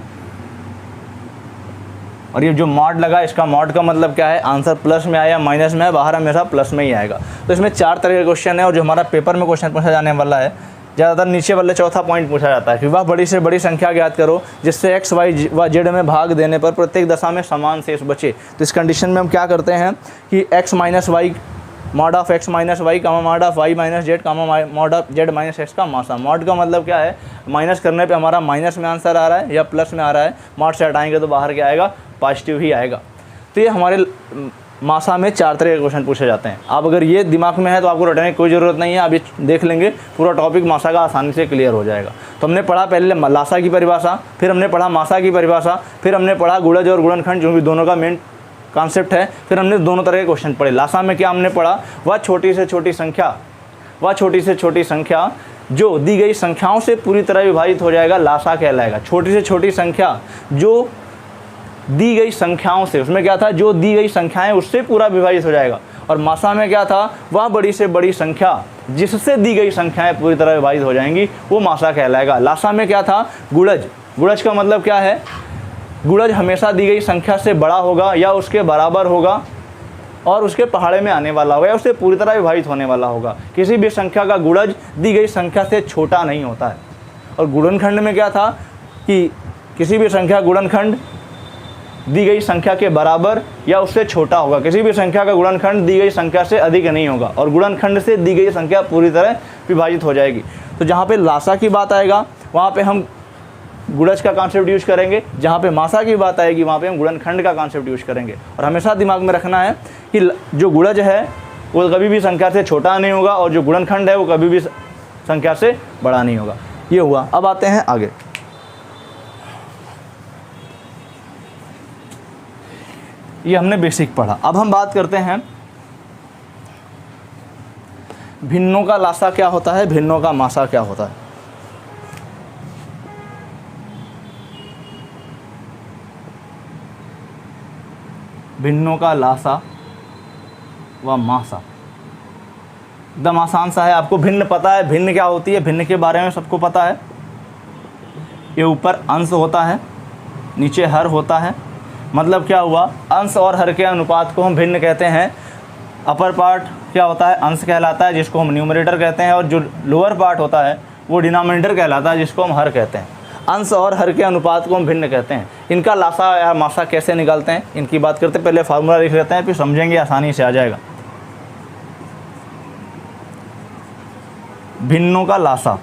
और ये जो मॉड लगा, इसका मॉड का मतलब क्या है, आंसर प्लस में आया माइनस में है, बाहर हमेशा प्लस में ही आएगा। तो इसमें चार तरह के क्वेश्चन है और जो हमारा पेपर में क्वेश्चन पूछा जाने वाला है ज़्यादातर नीचे वाले चौथा पॉइंट पूछा जाता है कि वह बड़ी से बड़ी संख्या ज्ञात करो जिससे एक्स वाई व जेड में भाग देने पर प्रत्येक दशा में समान शेष बचे। तो इस कंडीशन में हम क्या करते हैं कि x minus y mod of x minus Y comma mod of y minus Z comma mod of z minus x का मासा। मॉड का मतलब क्या है, माइनस करने पे हमारा माइनस में आंसर आ रहा है या प्लस में आ रहा है, मॉड से हटाएंगे तो बाहर क्या आएगा, पॉजिटिव ही आएगा। तो ये हमारे मासा में चार तरह के क्वेश्चन पूछे जाते हैं। आप अगर ये दिमाग में है तो आपको रटने की कोई ज़रूरत नहीं है, आप ये देख लेंगे पूरा टॉपिक मासा का आसानी से क्लियर हो जाएगा। तो हमने पढ़ा पहले लासा की परिभाषा, फिर हमने पढ़ा मासा की परिभाषा, फिर हमने पढ़ा गुणज और गुणनखंड जो भी दोनों का मेन कॉन्सेप्ट है, फिर हमने दोनों तरह के क्वेश्चन पढ़े। लासा में क्या हमने पढ़ा, वह छोटी से छोटी संख्या जो दी गई संख्याओं से पूरी तरह विभाजित हो जाएगा लासा कहलाएगा। छोटी से छोटी संख्या जो दी गई संख्याओं से, उसमें क्या था, जो दी गई संख्याएं उससे पूरा विभाजित हो जाएगा। और मासा में क्या था, वह बड़ी से बड़ी संख्या जिससे दी गई संख्याएं पूरी तरह विभाजित हो जाएंगी, वो मासा कहलाएगा। लासा में क्या था, गुणज का मतलब क्या है, गुणज हमेशा दी गई संख्या से बड़ा होगा या उसके बराबर होगा और उसके पहाड़े में आने वाला होगा या उससे पूरी तरह विभाजित होने वाला होगा। किसी भी संख्या का गुणज दी गई संख्या से छोटा नहीं होता है। और गुणनखंड में क्या था कि किसी भी संख्या गुणनखंड दी गई संख्या के बराबर या उससे छोटा होगा। किसी भी संख्या का गुणनखंड दी गई संख्या से अधिक नहीं होगा और गुणनखंड से दी गई संख्या पूरी तरह विभाजित हो जाएगी। तो जहाँ पे लासा की बात आएगा वहाँ पे हम गुणज का कॉन्सेप्ट यूज करेंगे, जहाँ पे मासा की बात आएगी वहाँ पे हम गुणनखंड का कॉन्सेप्ट यूज करेंगे। और हमेशा दिमाग में रखना है कि जो गुणज है वो कभी भी संख्या से छोटा नहीं होगा और जो गुणनखंड है वो कभी भी संख्या से बड़ा नहीं होगा। ये हुआ। अब आते हैं आगे। ये हमने बेसिक पढ़ा। अब हम बात करते हैं भिन्नों का लासा क्या होता है, भिन्नों का मासा क्या होता है। भिन्नों का लासा व मासा एकदम आसान सा है। आपको भिन्न पता है, भिन्न क्या होती है, भिन्न के बारे में सबको पता है। ये ऊपर अंश होता है, नीचे हर होता है। मतलब क्या हुआ, अंश और हर के अनुपात को हम भिन्न कहते हैं। अपर पार्ट क्या होता है, अंश कहलाता है जिसको हम न्यूमरेटर कहते हैं, और जो लोअर पार्ट होता है वो डिनोमिनेटर कहलाता है जिसको हम हर कहते हैं। अंश और हर के अनुपात को हम भिन्न कहते हैं। इनका लासा या मासा कैसे निकालते हैं, इनकी बात करते हैं। पहले फार्मूला लिख लेते हैं, फिर समझेंगे, आसानी से आ जाएगा। भिन्नों का लासा,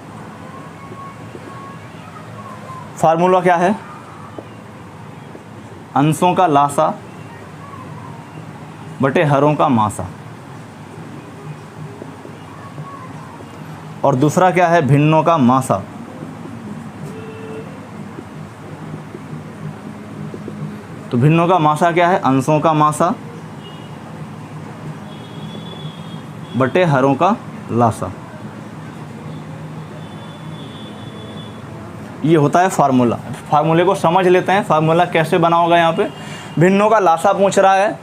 फार्मूला क्या है, अंशों का लासा बटे हरों का मासा। और दूसरा क्या है, भिन्नों का मासा तो भिन्नों का मासा क्या है, अंशों का मासा बटे हरों का लासा। ये होता है फार्मूला। फार्मूले को समझ लेते हैं, फार्मूला कैसे बना होगा। यहाँ पे भिन्नों का लासा पूछ रहा है,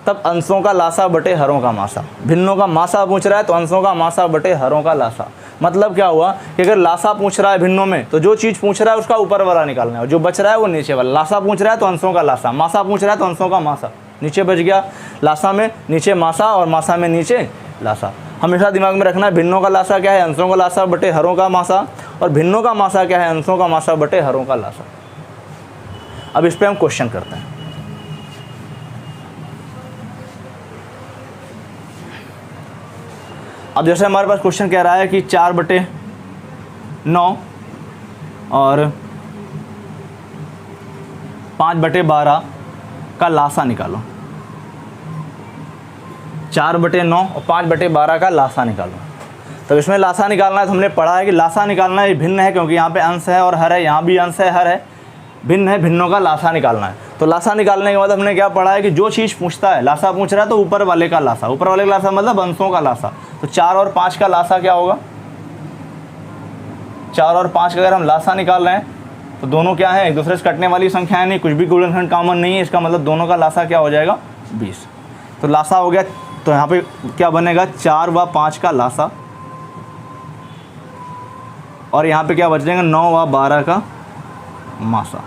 तब अंशों का लासा बटे हरों का मासा। भिन्नों का मासा पूछ रहा है तो अंशों का मासा बटे हरों का लासा। मतलब क्या हुआ कि अगर लासा पूछ रहा है भिन्नों में, तो जो चीज़ पूछ रहा है उसका ऊपर वाला निकालना है और जो बच रहा है वो नीचे वाला। लासा पूछ रहा है तो अंशों का लासा, मासा पूछ रहा है तो अंशों का मासा। नीचे बच गया लासा में नीचे मासा और मासा में नीचे लासा। हमेशा दिमाग में रखना है भिन्नों का लासा क्या है, अंशों का लासा बटे हरों का मासा, और भिन्नों का मासा क्या है, अंशों का मासा बटे हरों का लासा। अब इस पे हम क्वेश्चन करते हैं। अब जैसे हमारे पास क्वेश्चन कह रहा है कि 4/9 और 5/12 का लासा निकालो। 4/9 और 5/12 का लासा निकालो। तो इसमें लासा निकालना है तो हमने पढ़ा है कि लासा निकालना है भिन्न है, क्योंकि यहाँ पे अंश है और हर है, यहाँ भी अंश है हर है, भिन्न है, भिन्नों का लासा निकालना है। तो लासा निकालने के बाद हमने क्या पढ़ा है कि जो चीज़ पूछता है, लासा पूछ रहा है तो ऊपर वाले का लासा, ऊपर वाले का लासा मतलब अंशों का लासा। तो 4 और 5 का लासा क्या होगा, 4 और 5 का अगर हम लासा निकाल रहे हैं तो दोनों क्या है, एक दूसरे से कटने वाली संख्या है, नहीं कुछ भी गुणनखंड कॉमन नहीं है, इसका मतलब दोनों का लासा क्या हो जाएगा 20। तो लासा हो गया, तो यहाँ पे क्या बनेगा 4 व 5 का लासा, और यहाँ पे क्या बच जाएगा 9 व 12 का मासा।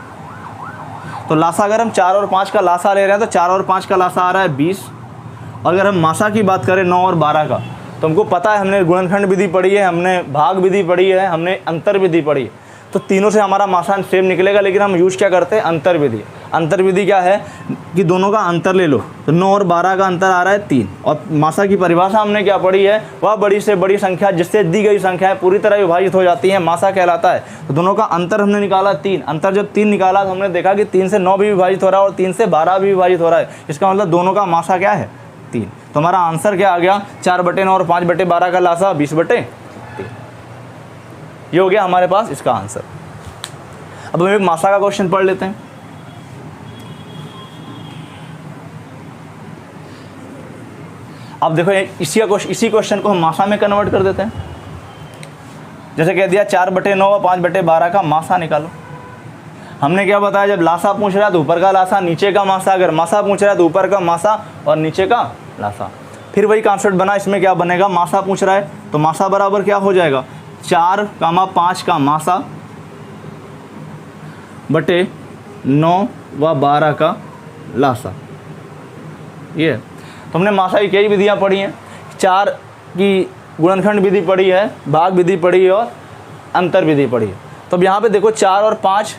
तो लासा अगर हम 4 और 5 का लासा ले रहे हैं तो 4 और 5 का लासा आ रहा है 20, और अगर हम मासा की बात करें 9 और 12 का, तो हमको पता है, हमने गुणनखंड विधि पढ़ी है, हमने भाग विधि पढ़ी है, हमने अंतर विधि पढ़ी है, तो तीनों से हमारा मासा सेम निकलेगा। लेकिन हम यूज़ क्या करते हैं, अंतर विधि। अंतर विधि क्या है कि दोनों का अंतर ले लो, तो 9 और 12 का अंतर आ रहा है 3, और मासा की परिभाषा हमने क्या पढ़ी है, वह बड़ी से बड़ी संख्या जिससे दी गई संख्या पूरी तरह विभाजित हो जाती है, मासा कहलाता है। तो दोनों का अंतर हमने निकाला 3, अंतर जब 3 निकाला तो हमने देखा कि 3 से 9 भी विभाजित हो रहा है और 3 से 12 भी विभाजित हो रहा है, इसका मतलब दोनों का मासा क्या है 3। तो हमारा आंसर क्या आ गया, 4/9 और 5/12 का लासा 20/3। ये हो गया हमारे पास इसका आंसर। अब हम एक मासा का क्वेश्चन पढ़ लेते हैं। अब देखो इसी क्वेश्चन को हम मासा में कन्वर्ट कर देते हैं। जैसे कह दिया 4/9 और 5/12 का मासा निकालो। हमने क्या बताया, जब लासा पूछ रहा है तो ऊपर का लासा नीचे का मासा, अगर मासा पूछ रहा है तो ऊपर का मासा और नीचे का लासा। फिर वही कॉन्सेप्ट बना, इसमें क्या बनेगा, मासा पूछ रहा है तो मासा बराबर क्या हो जाएगा 4, 5 का मासा बटे 9 व 12 का लासा। ये तो हमने मासा की कई विधियाँ पढ़ी हैं, 4 की गुणनखंड विधि पढ़ी है, भाग विधि पढ़ी है और अंतर विधि पढ़ी है। तो अब यहाँ पे देखो 4 और 5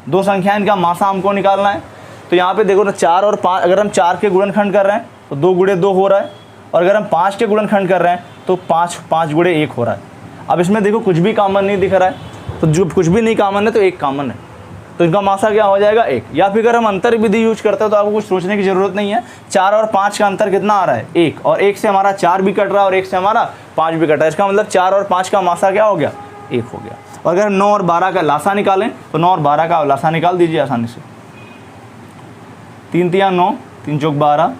दो संख्या, इनका मासा हमको निकालना है। तो यहाँ पे देखो ना 4 और 5, अगर हम 4 के गुणनखंड कर रहे हैं तो 2 गुणे 2 हो रहा है, और अगर हम 5 के गुणनखंड कर रहे हैं तो 5 गुणे 1 हो रहा है। अब इसमें देखो कुछ भी कॉमन नहीं दिख रहा है, तो जो कुछ भी नहीं कॉमन है तो 1 कॉमन है, तो इनका मासा क्या हो जाएगा 1। या फिर अगर हम अंतर विधि यूज करते हैं तो आपको कुछ सोचने की ज़रूरत नहीं है। 4 और 5 का अंतर कितना आ रहा है 1, और 1 से हमारा 4 भी कट रहा है और 1 से हमारा 5 भी कट रहा है, इसका मतलब 4 और 5 का मासा क्या हो गया 1 हो गया। और अगर 9 और 12 का लासा निकालें तो 9 और 12 का लासा निकाल दीजिए आसानी से। 3 तिया 9, 3 चौक 12,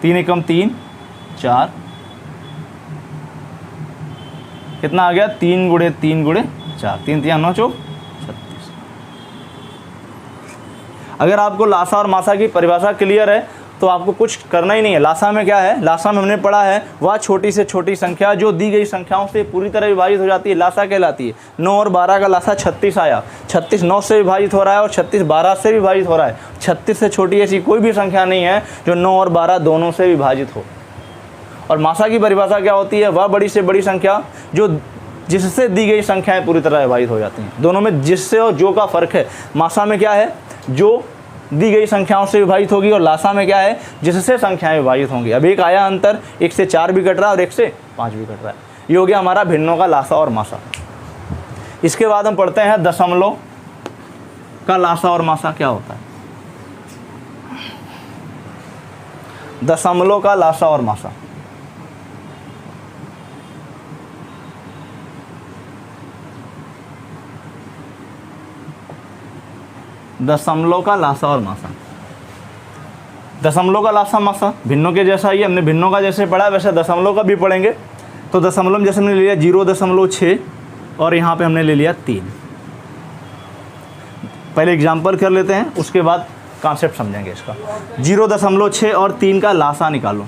3 एकम 3, 4, कितना आ गया 3 गुणे 3 गुणे 4, 3 तिया 9 चौक 36। अगर आपको लासा और मासा की परिभाषा क्लियर है तो आपको कुछ करना ही नहीं है। लासा में क्या है, लासा में हमने पढ़ा है वह छोटी से छोटी संख्या जो दी गई संख्याओं से पूरी तरह विभाजित हो जाती है, लासा कहलाती है। 9 और 12 का लासा 36 आया, 36 9 से विभाजित हो रहा है और 36 12 से विभाजित हो रहा है। 36 से छोटी ऐसी कोई भी संख्या नहीं है जो 9 और 12 दोनों से विभाजित हो। और मासा की परिभाषा क्या होती है, वह बड़ी से बड़ी संख्या जो जिससे दी गई संख्याएं पूरी तरह विभाजित हो जाती हैं। दोनों में जिससे और जो का फर्क है, मासा में क्या है जो दी गई संख्याओं से विभाजित होगी, और लासा में क्या है जिससे संख्याएं विभाजित होंगी। अब एक आया अंतर, 1 से 4 भी कट रहा है और 1 से 5 भी कट रहा है। ये हो गया हमारा भिन्नों का लासा और मासा। इसके बाद हम पढ़ते हैं दशमलव का लासा और मासा क्या होता है। दशमलव का लासा और मासा, दशमलव का लासा और मासा। दशमलव का लासा मासा भिन्नों के जैसा ही, हमने भिन्नों का जैसे पढ़ा वैसे दशमलव का भी पढ़ेंगे। तो दशमलव में जैसे हमने ले लिया 0.6 और यहाँ पे हमने ले लिया 3। पहले एग्जाम्पल कर लेते हैं, उसके बाद कॉन्सेप्ट समझेंगे इसका। 0.6 और 3 का लासा निकालो।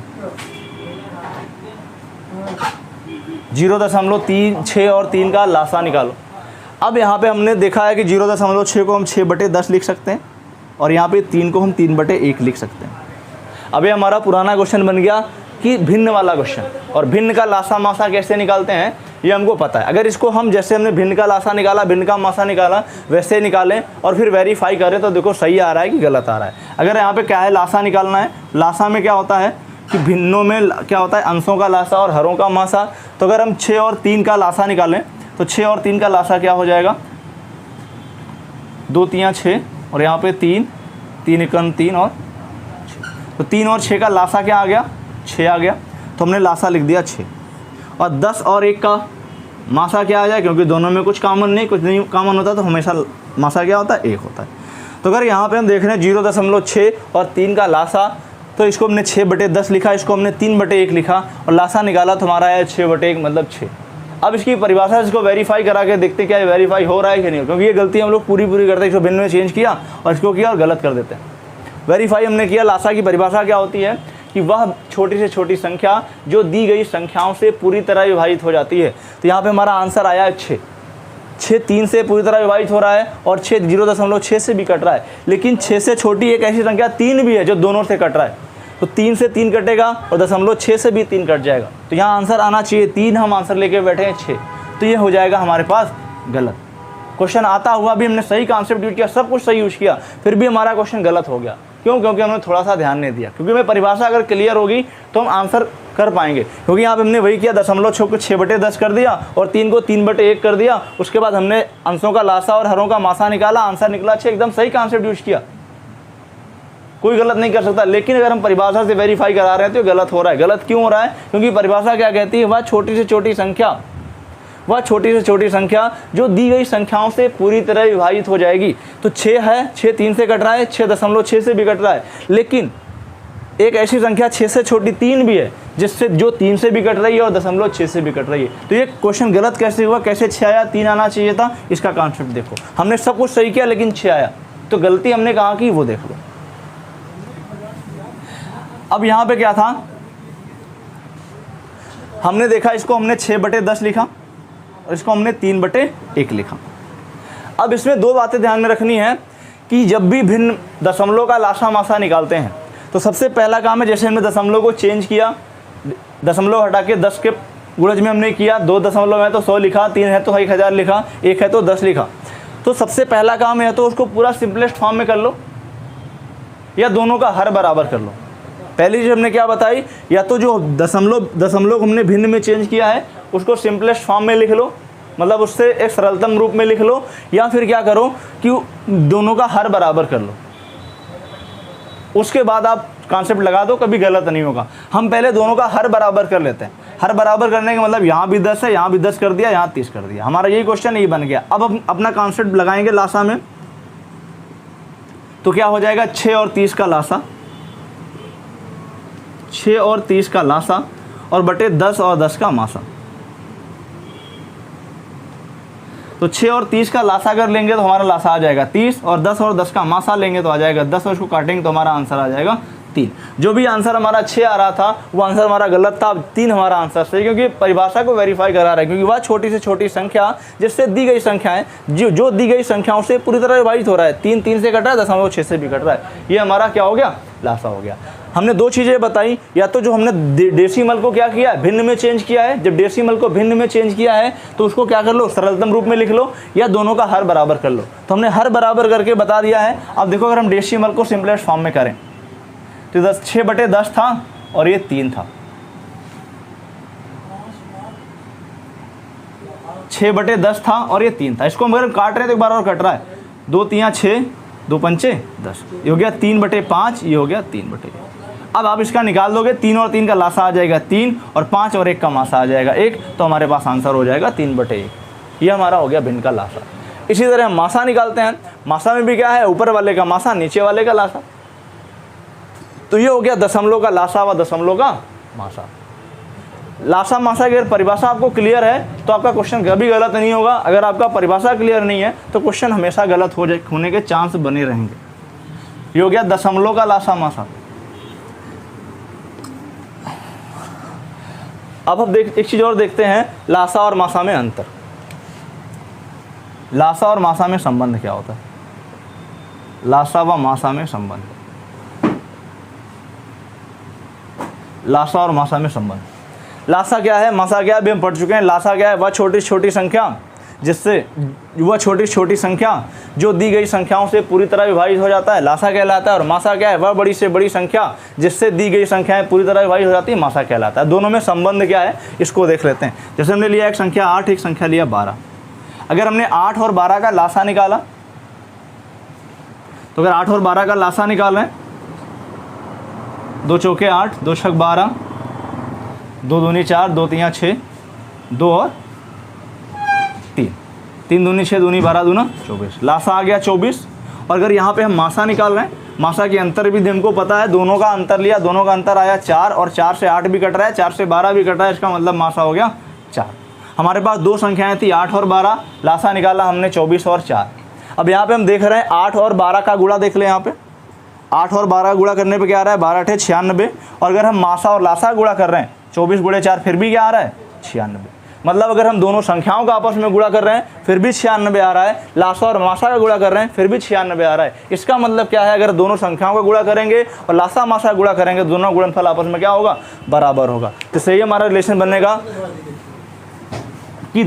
0.6 और 3 का लासा निकालो। अब यहाँ पे हमने देखा है कि 0.6 को हम 6/10 लिख सकते हैं और यहाँ पे 3 को हम 3/1 लिख सकते हैं। अब ये हमारा पुराना क्वेश्चन बन गया कि भिन्न वाला क्वेश्चन, और भिन्न का लासा मासा कैसे निकालते हैं ये हमको पता है। अगर इसको हम जैसे हमने भिन्न का लासा निकाला, भिन्न का मासा निकाला, वैसे निकालें और फिर वेरीफाई करें तो देखो सही आ रहा है कि गलत आ रहा है। अगर यहाँ पे क्या है, लासा निकालना है, लासा में क्या होता है कि भिन्नों में क्या होता है, अंशों का लासा और हरों का मासा। तो अगर हम 6 और 3 का लासा निकालें तो 6 और 3 का लासा क्या हो जाएगा, 2 3 6 और यहाँ पे 3 3 1 3 और 6। तो 3 और 6 का लासा क्या आ गया, 6 आ गया। तो हमने लासा लिख दिया 6। और 10 और 1 का मासा क्या आ जाए, क्योंकि दोनों में कुछ कॉमन नहीं, कुछ नहीं कॉमन होता तो हमेशा मासा क्या होता है, 1 होता है। तो अगर यहाँ पे हम देख रहे हैं 0.6 और 3 का लासा, तो इसको हमने 6/10 लिखा, इसको हमने 3/1 लिखा और लासा निकाला तो हमारा है 6/1 मतलब 6। अब इसकी परिभाषा इसको वेरीफाई करा के देखते क्या वेरीफाई हो रहा है कि नहीं, क्योंकि ये गलती हम लोग पूरी करते हैं। इसको भिन्न में चेंज किया और इसको किया और गलत कर देते हैं। वेरीफाई हमने किया। लासा की परिभाषा क्या होती है कि वह छोटी से छोटी संख्या जो दी गई संख्याओं से पूरी तरह विभाजित हो जाती है। तो यहाँ पे हमारा आंसर आया है 6। 6 3 से पूरी तरह विभाजित हो रहा है और 6 0.6 से भी कट रहा है, लेकिन 6 से छोटी एक ऐसी संख्या 3 भी है जो दोनों से कट रहा है। तो 3 से 3 कटेगा और 0.6 से भी 3 कट जाएगा। तो यहाँ आंसर आना चाहिए 3, हम आंसर लेके बैठे हैं 6। तो ये हो जाएगा हमारे पास गलत। क्वेश्चन आता हुआ भी हमने सही कॉन्सेप्ट यूज किया, सब कुछ सही यूज किया, फिर भी हमारा क्वेश्चन गलत हो गया। क्यों? क्योंकि हमने थोड़ा सा ध्यान नहीं दिया। क्योंकि मैं परिभाषा अगर क्लियर होगी तो हम आंसर कर पाएंगे। क्योंकि यहाँ पे हमने वही किया, 0.6 को 6/10 कर दिया और 3 को 3/1 कर दिया। उसके बाद हमने अंशों का लासा और हरों का मासा निकाला, आंसर निकला 6। एकदम सही कॉन्सेप्ट यूज किया, कोई गलत नहीं कर सकता। लेकिन अगर हम परिभाषा से वेरीफाई करा रहे हैं तो गलत हो रहा है। गलत क्यों हो रहा है? क्योंकि परिभाषा क्या कहती है, वह छोटी से छोटी संख्या, वह छोटी से छोटी संख्या जो दी गई संख्याओं से पूरी तरह विभाजित हो जाएगी। तो 6 है, 6 3 से कट रहा है, 6.6 से भी कट रहा है, लेकिन एक ऐसी संख्या 6 से छोटी 3 भी है जिससे जो 3 से भी कट रही है और 0.6 से भी कट रही है। तो ये क्वेश्चन गलत कैसे हुआ? कैसे 6 आया? 3 आना चाहिए था। इसका कॉन्सेप्ट देखो, हमने सब कुछ सही किया लेकिन 6 आया। तो गलती हमने कहाँ की वो देख लो। अब यहाँ पे क्या था, हमने देखा इसको हमने 6/10 लिखा और इसको हमने 3/1 लिखा। अब इसमें 2 बातें ध्यान में रखनी है कि जब भी भिन्न दशमलव का लासा मासा निकालते हैं तो सबसे पहला काम है, जैसे हमने दशमलव को चेंज किया, दशमलव हटा के 10 के गुणज में हमने किया, 2 दशमलव है तो 100 लिखा, 3 है तो 1000 लिखा, 1 है तो 10 लिखा। तो सबसे पहला काम है तो उसको पूरा सिंपलेस्ट फॉर्म में कर लो या दोनों का हर बराबर कर लो। पहली चीज हमने क्या बताई, या तो जो दशमलव हमने भिन्न में चेंज किया है उसको सिंपलेस्ट फॉर्म में लिख लो, मतलब उससे एक सरलतम रूप में लिख लो, या फिर क्या करो कि दोनों का हर बराबर कर लो। उसके बाद आप कॉन्सेप्ट लगा दो, कभी गलत नहीं होगा। हम पहले दोनों का हर बराबर कर लेते हैं। हर बराबर करने का मतलब यहाँ भी 10 है, यहाँ भी 10 कर दिया, यहाँ 30 कर दिया। हमारा यही क्वेश्चन यही बन गया। अब हम अपना कॉन्सेप्ट लगाएंगे लासा में, तो क्या हो जाएगा, 6 और 30 का लासा, 6 और 30 का लासा और बटे 10 और 10 का मासा। तो 6 और 30 का लासा कर लेंगे तो हमारा लासा आ जाएगा 30, और 10 और 10 का मासा लेंगे तो आ जाएगा 10, और उसको काटेंगे तो हमारा आंसर आ जाएगा 3। जो भी आंसर हमारा 6 आ रहा था वो आंसर हमारा गलत था। 3 हमारा आंसर सही, क्योंकि परिभाषा को वेरीफाई करा रहा है। क्योंकि वह छोटी से छोटी संख्या जिससे दी गई संख्याएं जो दी गई संख्याओं से पूरी तरह विभाजित हो रहा है। 3 3 से कट रहा है, 0.6 से भी कट रहा है। ये हमारा क्या हो गया, लासा हो गया। हमने 2 चीज़ें बताई, या तो जो हमने डेसिमल को क्या किया है, भिन्न में चेंज किया है। जब डेसिमल को भिन्न में चेंज किया है तो उसको क्या कर लो, सरलतम रूप में लिख लो, या दोनों का हर बराबर कर लो। तो हमने हर बराबर करके बता दिया है। अब देखो, अगर हम डेसिमल को सिंपलेस्ट फॉर्म में करें तो 6/10 था और ये 3 था। 6/10 था और ये 3 था। इसको हम अगर काट रहे हैं तो एक बार और कट रहा है, 2 3 6, 2 5 10, ये हो गया 3/5, ये हो गया 3/1। अब आप इसका निकाल दोगे, 3 और 3 का लासा आ जाएगा 3, और 5 और 1 का मासा आ जाएगा 1, तो हमारे पास आंसर हो जाएगा 3/1। ये हमारा हो गया भिन्न का लासा। इसी तरह हम मासा निकालते हैं। मासा में भी क्या है, ऊपर वाले का मासा नीचे वाले का लासा। तो ये हो गया दशमलव का लासा व दशमलव का मासा। लासा मासा की अगर परिभाषा आपको क्लियर है तो आपका क्वेश्चन कभी गलत नहीं होगा। अगर आपका परिभाषा क्लियर नहीं है तो क्वेश्चन हमेशा गलत होने के चांस बने रहेंगे। ये हो गया दशमलव का लासा मासा। अब हम एक चीज और देखते हैं, लासा और मासा में अंतर। लासा और मासा में संबंध क्या होता है? लासा व मासा में संबंध, लासा और मासा में संबंध। लासा क्या है, मासा क्या है, अभी हम पढ़ चुके हैं। लासा क्या है, वह छोटी छोटी संख्या जिससे, वह छोटी छोटी संख्या जो दी गई संख्याओं से पूरी तरह विभाजित हो जाता है, लासा कहलाता है। और मासा क्या है, वह बड़ी से बड़ी संख्या जिससे दी गई संख्याएं पूरी तरह विभाजित हो जाती है, मासा कहलाता है। दोनों में संबंध क्या है इसको देख लेते हैं। जैसे हमने लिया एक संख्या 8, एक संख्या लिया 12। अगर हमने 8 और 12 का लासा निकाला, तो अगर 8 और 12 का लासा निकाल रहे हैं, 2 चौके 8, 2 छक 12, 2 दूनी 4, 2 तियाँ 6, 2 और 3, 3 दूनी 6, दूनी 12, दूना 24। लासा आ गया 24। और अगर यहाँ पे हम मासा निकाल रहे हैं, मासा के अंतर भी हमको पता है, दोनों का अंतर लिया, दोनों का अंतर आया 4, और 4 से 8 भी कट रहा है, 4 से 12 भी कट रहा है, इसका मतलब मासा हो गया 4। हमारे पास दो संख्याएं थी 8 और 12, लासा निकाला हमने 24 और 4। अब यहाँ पे हम देख रहे हैं 8 और 12 का गुणा देख लें। यहाँ पे 8 और 12 गुणा करने पे क्या आ रहा है, 12 8 96। और अगर हम मासा और लासा गुणा कर रहे हैं, 24 गुणे 4, फिर भी क्या आ रहा है, 96। मतलब अगर हम दोनों संख्याओं का आपस में गुणा कर रहे हैं फिर भी 96 आ रहा है, लासा और मासा का गुणा कर रहे हैं फिर भी 96 आ रहा है। इसका मतलब क्या है, अगर दोनों संख्याओं का गुणा करेंगे और लासा मासा गुणा करेंगे, दोनों गुणनफल आपस में क्या होगा, बराबर होगा। तो सही हमारा रिलेशन बनेगा कि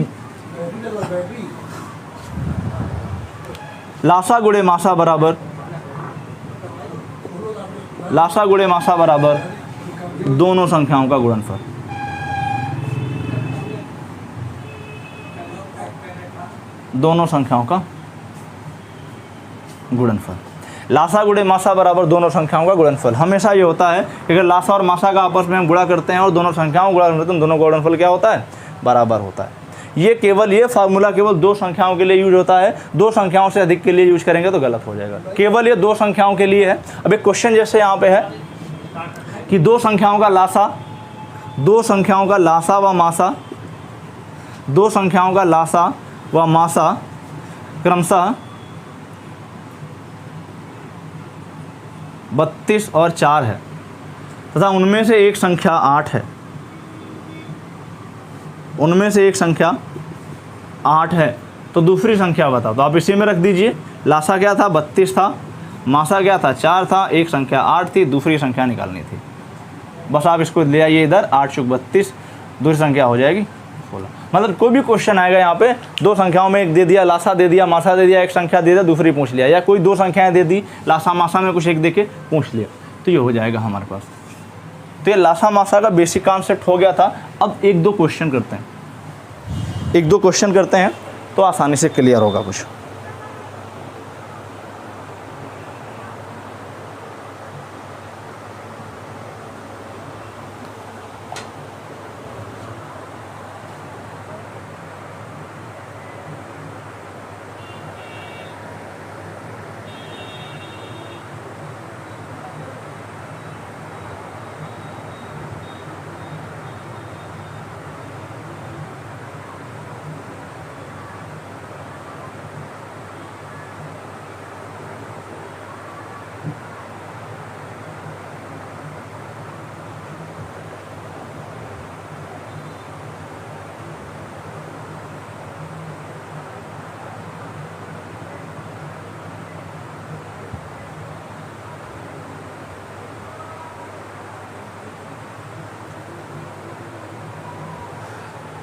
लासा गुणे मासा बराबर, लासा गुणे मासा बराबर दोनों संख्याओं का गुणनफल। दोनों संख्याओं का गुणनफल, लासा गुणे मासा बराबर दोनों संख्याओं का गुणनफल। हमेशा ये होता है कि अगर लासा और मासा का आपस में हम गुणा करते हैं और दोनों संख्याओं को गुणा करते हैं, दोनों का गुणनफल क्या होता है, बराबर होता है। ये फार्मूला केवल दो संख्याओं के लिए यूज होता है, दो संख्याओं से अधिक के लिए यूज करेंगे तो गलत हो जाएगा। केवल ये दो संख्याओं के लिए है। अब एक क्वेश्चन जैसे यहाँ पे है कि दो संख्याओं का लासा, दो संख्याओं का लासा व मासा, दो संख्याओं का लासा व मासा क्रमशः 32 और 4 है तथा उनमें से एक संख्या 8 है। उनमें से एक संख्या 8 है तो दूसरी संख्या बताओ। तो आप इसी में रख दीजिए, लासा क्या था, 32 था, मासा क्या था, 4 था, एक संख्या 8 थी, दूसरी संख्या निकालनी थी। बस आप इसको ले आइए इधर, 8 चुक 32, दूसरी संख्या हो जाएगी 16। मतलब कोई भी क्वेश्चन आएगा यहाँ पे, दो संख्याओं में एक दे दिया, लासा दे दिया, मासा दे दिया, एक संख्या दे दिया, दूसरी पूछ लिया, या कोई दो संख्याएं दे दी, लासा मासा में कुछ एक दे के पूछ लिया, तो ये हो जाएगा हमारे पास। तो ये लासा मासा का बेसिक कॉन्सेप्ट हो गया था। अब एक दो क्वेश्चन करते हैं, एक दो क्वेश्चन करते हैं तो आसानी से क्लियर होगा कुछ।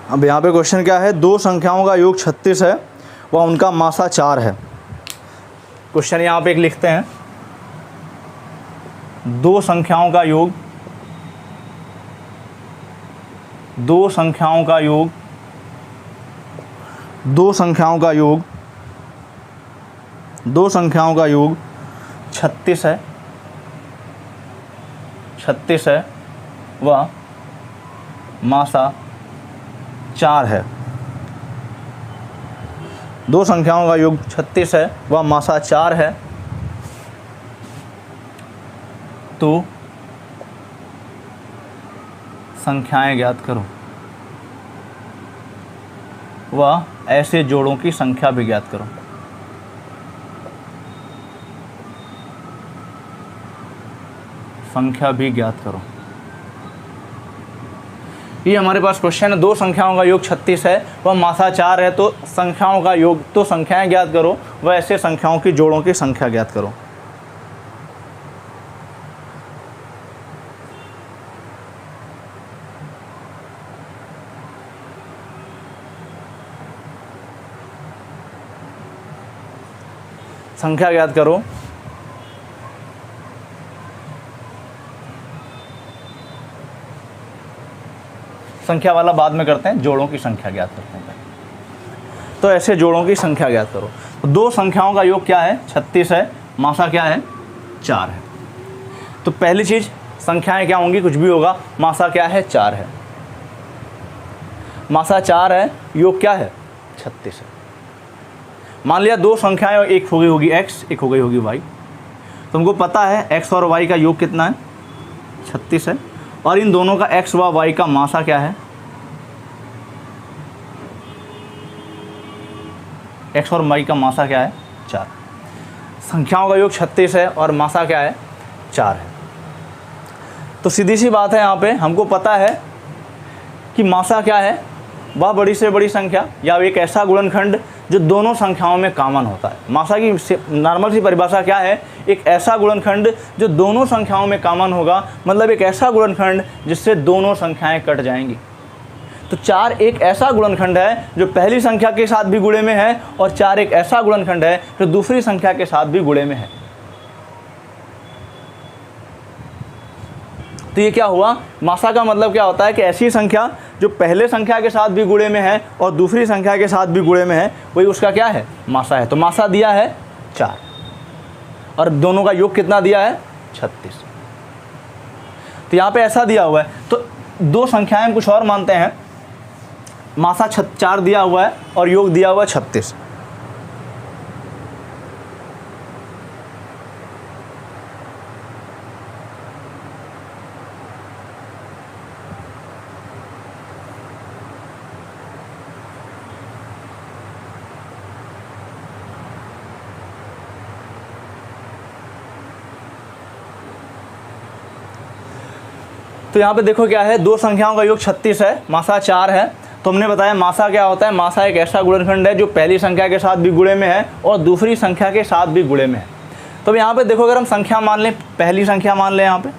अब यहाँ पे क्वेश्चन क्या है, दो संख्याओं का योग 36 है व उनका मासा 4 है। क्वेश्चन यहाँ पे एक लिखते हैं, दो संख्याओं का योग, दो संख्याओं का योग, दो संख्याओं का योग, दो संख्याओं का योग 36 है, 36 है व मासा 4 है। दो संख्याओं का योग 36 है, वह मासा 4 है, तो संख्याएं ज्ञात करो। वह ऐसे जोड़ों की संख्या भी ज्ञात करो। संख्या भी ज्ञात करो। ये हमारे पास क्वेश्चन है, दो संख्याओं का योग 36 है, वह मासा 4 है, तो संख्याओं का योग, तो संख्याएं ज्ञात करो, वह ऐसे संख्याओं की जोड़ों की संख्या ज्ञात करो। संख्या ज्ञात करो। संख्या वाला बाद में करते हैं, जोड़ों की संख्या ज्ञात करते हैं। तो ऐसे जोड़ों की संख्या ज्ञात करो। तो दो संख्याओं का योग क्या है? 36 है, मासा क्या है? 4 है। तो पहली चीज, संख्याएं क्या होंगी? कुछ भी होगा। मासा क्या है? 4 है। मासा 4 है, योग क्या है? 36 है। मान लिया दो संख्याएं, एक हो गई होगी x, एक हो गई होगी y। तुमको पता है x और y का योग कितना है? 36 है। और इन दोनों का x व y का मासा क्या है? x और y का मासा क्या है? 4। संख्याओं का योग 36 है और मासा क्या है? 4 है। तो सीधी सी बात है, यहाँ पे हमको पता है कि मासा क्या है? वह बड़ी से बड़ी संख्या या एक ऐसा गुणनखंड जो दोनों संख्याओं में कॉमन होता है। मासा की नॉर्मल सी परिभाषा क्या है? एक ऐसा गुणनखंड जो दोनों संख्याओं में कॉमन होगा, मतलब एक ऐसा गुणनखंड जिससे दोनों संख्याएं कट जाएंगी। तो 4 एक ऐसा गुणनखंड है जो पहली संख्या के साथ भी गुणे में है, और 4 एक ऐसा गुणनखंड है जो दूसरी संख्या के साथ भी गुणे में है। तो ये क्या हुआ? मासा का मतलब क्या होता है कि ऐसी संख्या जो पहले संख्या के साथ भी गुणे में है और दूसरी संख्या के साथ भी गुणे में है, वही उसका क्या है? मासा है। तो मासा दिया है 4 और दोनों का योग कितना दिया है? 36। तो यहाँ पे ऐसा दिया हुआ है, तो दो संख्याएं हम कुछ और मानते हैं। मासा 4 दिया हुआ है और योग दिया हुआ है 36। तो यहाँ पे देखो क्या है, दो संख्याओं का योग 36 है, मासा 4 है। तो हमने बताया मासा क्या होता है? मासा एक ऐसा गुणनखंड है जो पहली संख्या के साथ भी गुणे में है और दूसरी संख्या के साथ भी गुणे में है। तो अब यहाँ पे देखो, अगर हम संख्या मान लें, पहली संख्या मान लें यहाँ पे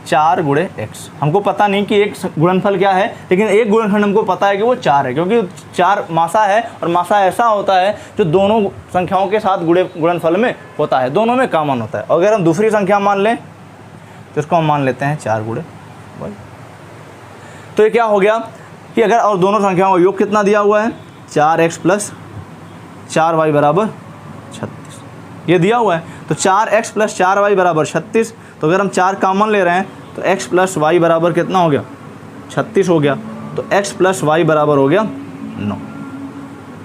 4 गुणे x। हमको पता नहीं कि एक गुणनफल क्या है, लेकिन एक गुणनखंड हमको पता है कि वो 4 है, क्योंकि 4 मासा है और मासा ऐसा होता है जो दोनों संख्याओं के साथ गुणनफल में होता है, दोनों में कॉमन होता है। अगर हम दूसरी संख्या मान लें तो इसको हम मान लेते हैं 4 गुणे y। तो ये क्या हो गया कि अगर, और दोनों संख्याओं का योग कितना दिया हुआ है? 4x प्लस 4y बराबर 36, ये दिया हुआ है। तो 4x प्लस 4y बराबर 36। तो अगर हम 4 कॉमन ले रहे हैं तो x प्लस y बराबर कितना हो गया? 36 हो गया। तो x प्लस y बराबर हो गया 9।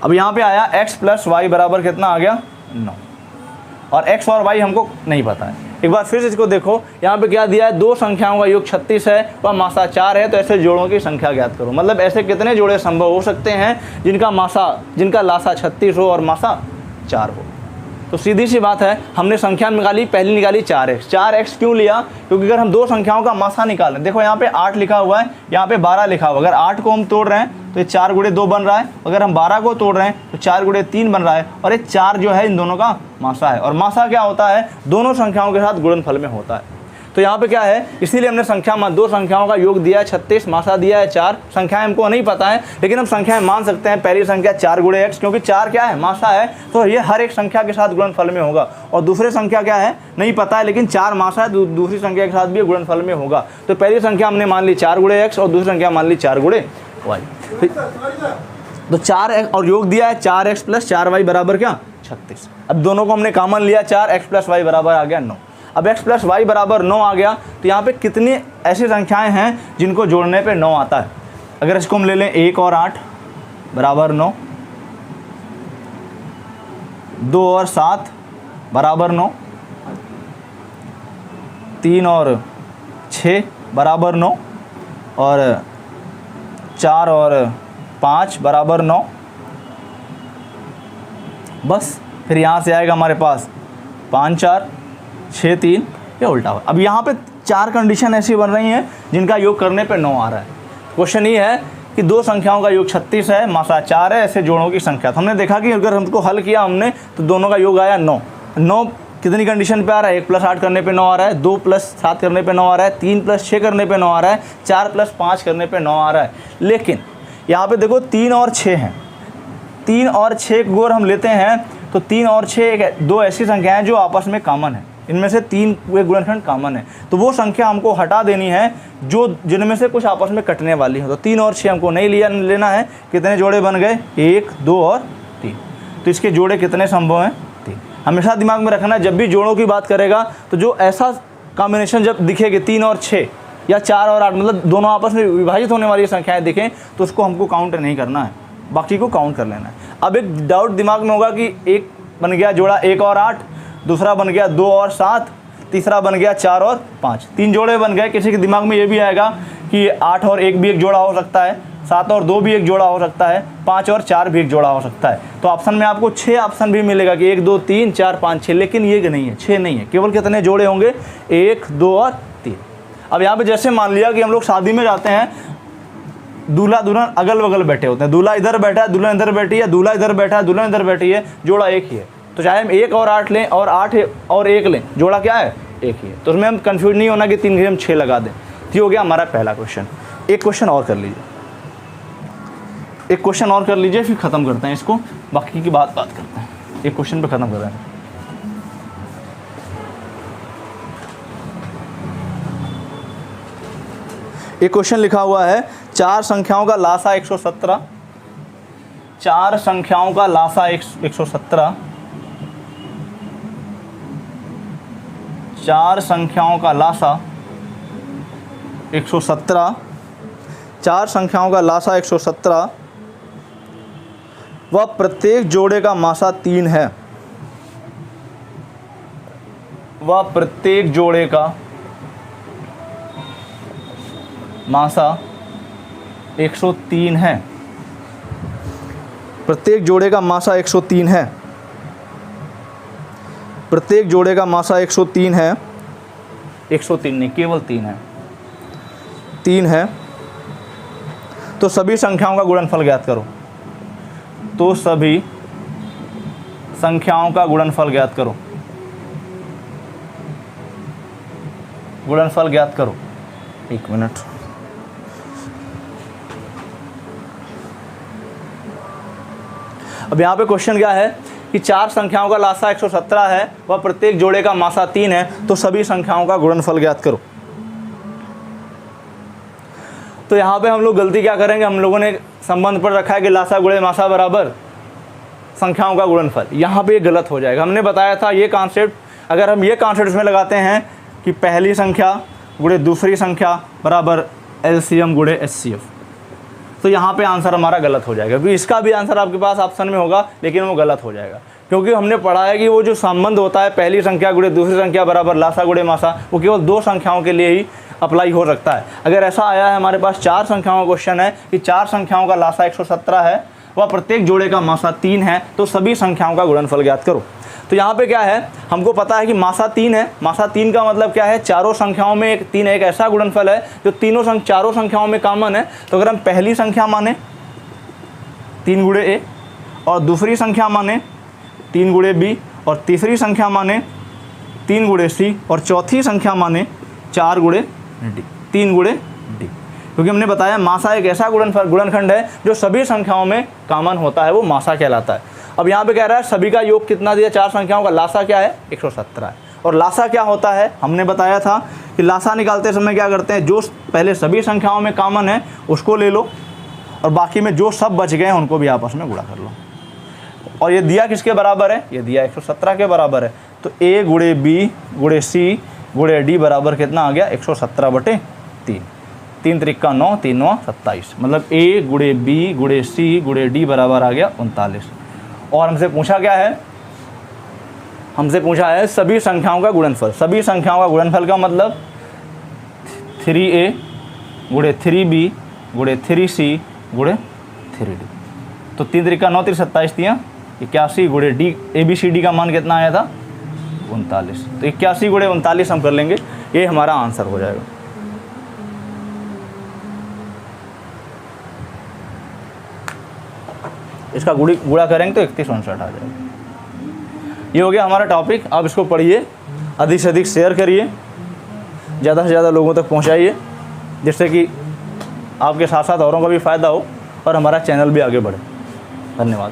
अब यहाँ पे आया x प्लस y बराबर कितना आ गया? 9। और x और y हमको नहीं पता है। एक बार फिर से इसको देखो, यहाँ पे क्या दिया है? दो संख्याओं का योग 36 है व मासा 4 है, तो ऐसे जोड़ों की संख्या ज्ञात करो। मतलब ऐसे कितने जोड़े संभव हो सकते हैं जिनका लासा 36 हो और मासा 4 हो। तो सीधी सी बात है, हमने संख्या निकाली, पहली निकाली 4x। 4x क्यों लिया? क्योंकि अगर हम दो संख्याओं का मासा निकालें, देखो यहाँ पे 8 लिखा हुआ है, यहाँ पे 12 लिखा हुआ है। अगर 8 को हम तोड़ रहे हैं तो ये 4 गुणे 2 बन रहा है। अगर हम 12 को तोड़ रहे हैं तो 4 गुणे 3 बन रहा है। और ये 4 जो है इन दोनों का मासा है। और मासा क्या होता है? दोनों संख्याओं के साथ गुणनफल में होता है। तो यहाँ पे क्या है, इसीलिए हमने दो संख्याओं का योग दिया है 36, मासा दिया है 4। संख्याएं हमको नहीं पता है, लेकिन हम संख्याएं मान सकते हैं। पहली संख्या 4 गुणे x, क्योंकि 4 क्या है? मासा है, तो ये हर एक संख्या के साथ गुणनफल में होगा। और दूसरी संख्या क्या है? नहीं पता है, लेकिन 4 मासा है, दूसरी संख्या के साथ भी गुणनफल में होगा। तो पहली संख्या हमने मान ली 4 गुणे x और दूसरी संख्या मान ली 4 गुणे y। तो 4x और योग दिया है 4x प्लस 4y बराबर क्या? 36। अब दोनों को हमने कॉमन लिया, 4x प्लस y बराबर आ गया 9। अब x प्लस वाई बराबर 9 आ गया। तो यहाँ पे कितनी ऐसी संख्याएं हैं जिनको जोड़ने पे 9 आता है? अगर इसको हम ले लें 1 और 8 बराबर 9, 2 और 7 बराबर 9, 3 और 6 बराबर 9, और 4 और 5 बराबर 9। बस फिर यहाँ से आएगा हमारे पास 5 4 6 3, ये उल्टा हुआ। अब यहाँ पे 4 कंडीशन ऐसी बन रही हैं जिनका योग करने पे 9 आ रहा है। क्वेश्चन ये है कि दो संख्याओं का योग 36 है, मासा 4 है, ऐसे जोड़ों की संख्या। तो हमने देखा कि अगर हमको हल किया हमने तो दोनों का योग आया 9। 9 कितनी कंडीशन पे आ रहा है? 1 + 8 करने पे 9 आ रहा है, 2 + 7 करने पे 9 आ रहा है, 3 + 6 करने पे 9 आ रहा है, 4 + 5 करने पे 9 आ रहा है। लेकिन यहाँ पे देखो 3 और 6 हैं, 3 और 6 को अगर हम लेते हैं तो 3 और 6 दो ऐसी संख्या हैं जो आपस में कॉमन है। इनमें से 3 गुणनखंड कॉमन है, तो वो संख्या हमको हटा देनी है जो जिनमें से कुछ आपस में कटने वाली है। तो 3 और 6 हमको नहीं लेना है। कितने जोड़े बन गए? 1 2 और 3। तो इसके जोड़े कितने संभव हैं? 3। हमेशा दिमाग में रखना, जब भी जोड़ों की बात करेगा तो जो ऐसा कॉम्बिनेशन जब दिखेगी 3 और 6 या 4 और 8, मतलब दोनों आपस में विभाजित होने वाली संख्याएँ दिखें तो उसको हमको काउंट नहीं करना है, बाकी को काउंट कर लेना है। अब एक डाउट दिमाग में होगा कि एक बन गया जोड़ा 1 और 8, दूसरा बन गया 2 और 7, तीसरा बन गया 4 और 5। 3 जोड़े बन गए। किसी के दिमाग में ये भी आएगा कि 8 और 1 भी एक जोड़ा हो सकता है, 7 और 2 भी एक जोड़ा हो सकता है, 5 और 4 भी एक जोड़ा हो सकता है। तो ऑप्शन में आपको 6 ऑप्शन भी मिलेगा कि 1 2 3 4 5 6, लेकिन ये नहीं है, 6 नहीं है। केवल कितने जोड़े होंगे? 1 2 और 3। अब यहाँ पे जैसे मान लिया कि हम लोग शादी में जाते हैं, दूल्हा दुल्हन अगल बगल बैठे होते हैं, दूल्हा इधर बैठा है, दुल्हन इधर बैठी है, दूल्हा इधर बैठा है, दुल्हन इधर बैठी है, जोड़ा एक ही है। तो चाहे हम 1 और 8 लें और 8 और 1 लें, जोड़ा क्या है? एक ही है। तो उसमें हम कंफ्यूज नहीं होना कि 3 की हम 6 लगा दें। ये हो गया हमारा पहला क्वेश्चन। एक क्वेश्चन और कर लीजिए, एक क्वेश्चन और कर लीजिए, फिर ख़त्म करते हैं इसको, बाकी की बात करते हैं। एक क्वेश्चन पे ख़त्म कर रहे हैं। एक क्वेश्चन लिखा हुआ है, 4 संख्याओं का लासा 117, 4 संख्याओं का लासा 117, 4 संख्याओं का लासा 117, 4 संख्याओं का लासा 117 वह प्रत्येक जोड़े का मासा 3 है। वह प्रत्येक जोड़े का मासा 103 है। प्रत्येक जोड़े का मासा 103 है। प्रत्येक जोड़े का मासा 103 है। 103 नहीं, केवल 3 है, 3 है। तो सभी संख्याओं का गुणनफल ज्ञात करो। तो सभी संख्याओं का गुणनफल ज्ञात करो। गुणनफल ज्ञात करो। 1 मिनट। अब यहाँ पे क्वेश्चन क्या है कि 4 संख्याओं का लासा 117 है, वह प्रत्येक जोड़े का मासा 3 है, तो सभी संख्याओं का गुणनफल ज्ञात करो। तो यहाँ पे हम लोग गलती क्या करेंगे? हम लोगों ने संबंध पढ़ रखा है कि लासा गुणे मासा बराबर संख्याओं का गुणनफल। यहाँ पे ये गलत हो जाएगा। हमने बताया था ये कॉन्सेप्ट, अगर हम ये कॉन्सेप्ट इसमें लगाते हैं कि पहली संख्या गुणे दूसरी संख्या बराबर एलसीएम गुणे एचसीएफ, तो यहाँ पे आंसर हमारा गलत हो जाएगा। क्योंकि इसका भी आंसर आपके पास ऑप्शन में होगा, लेकिन वो गलत हो जाएगा, क्योंकि हमने पढ़ा है कि वो जो संबंध होता है पहली संख्या गुणे दूसरी संख्या बराबर लासा गुणे मासा, वो केवल 2 संख्याओं के लिए ही अप्लाई हो सकता है। अगर ऐसा आया है हमारे पास 4 संख्याओं का क्वेश्चन है कि 4 संख्याओं का लासा 117 है, वह प्रत्येक जोड़े का मासा 3 है, तो सभी संख्याओं का गुणनफल ज्ञात करो। तो यहाँ पे क्या है, हमको पता है कि मासा 3 है। मासा 3 का मतलब क्या है? चारों संख्याओं में 3 एक ऐसा गुणनफल है जो चारों संख्याओं में कॉमन है। तो अगर हम पहली संख्या माने 3 गुणे ए, और दूसरी संख्या माने 3 गुणे बी, और तीसरी संख्या माने 3 गुणे सी, और चौथी संख्या माने 4 गुणे डी, 3 गुणे डी। क्योंकि हमने बताया मासा एक ऐसा गुणनखंड है जो सभी संख्याओं में कॉमन होता है, वो मासा कहलाता है। अब यहाँ पे कह रहा है सभी का योग कितना दिया? 4 संख्याओं का लासा क्या है? 117 है। और लासा क्या होता है? हमने बताया था कि लासा निकालते समय क्या करते हैं, जो पहले सभी संख्याओं में कॉमन है उसको ले लो, और बाकी में जो सब बच गए हैं उनको भी आपस में गुणा कर लो। और ये दिया किसके बराबर है? ये दिया 117 के बराबर है। तो ए गुणे बी गुणे सी गुणे डी बराबर कितना आ गया? 117/3। 3 त्रिका 9, 3 9 27, मतलब ए गुणे बी गुणे सी गुणे डी बराबर आ गया 39। और हमसे पूछा क्या है हमसे पूछा है सभी संख्याओं का गुणनफल। सभी संख्याओं का गुणनफल का मतलब 3a गुणे 3b गुणे 3c गुणे 3d। तो 3 त्रिका 9 3 27 दिया 81 गुणे डी ABCD का मान कितना आया था 39। तो 81 गुणे 39 हम कर लेंगे, ये हमारा आंसर हो जाएगा। इसका गुणा करेंगे तो 3159 आ जाएगा। ये हो गया हमारा टॉपिक। अब इसको पढ़िए, अधिक से अधिक शेयर करिए, ज़्यादा से ज़्यादा लोगों तक पहुंचाइए, जिससे कि आपके साथ साथ औरों का भी फ़ायदा हो और हमारा चैनल भी आगे बढ़े। धन्यवाद।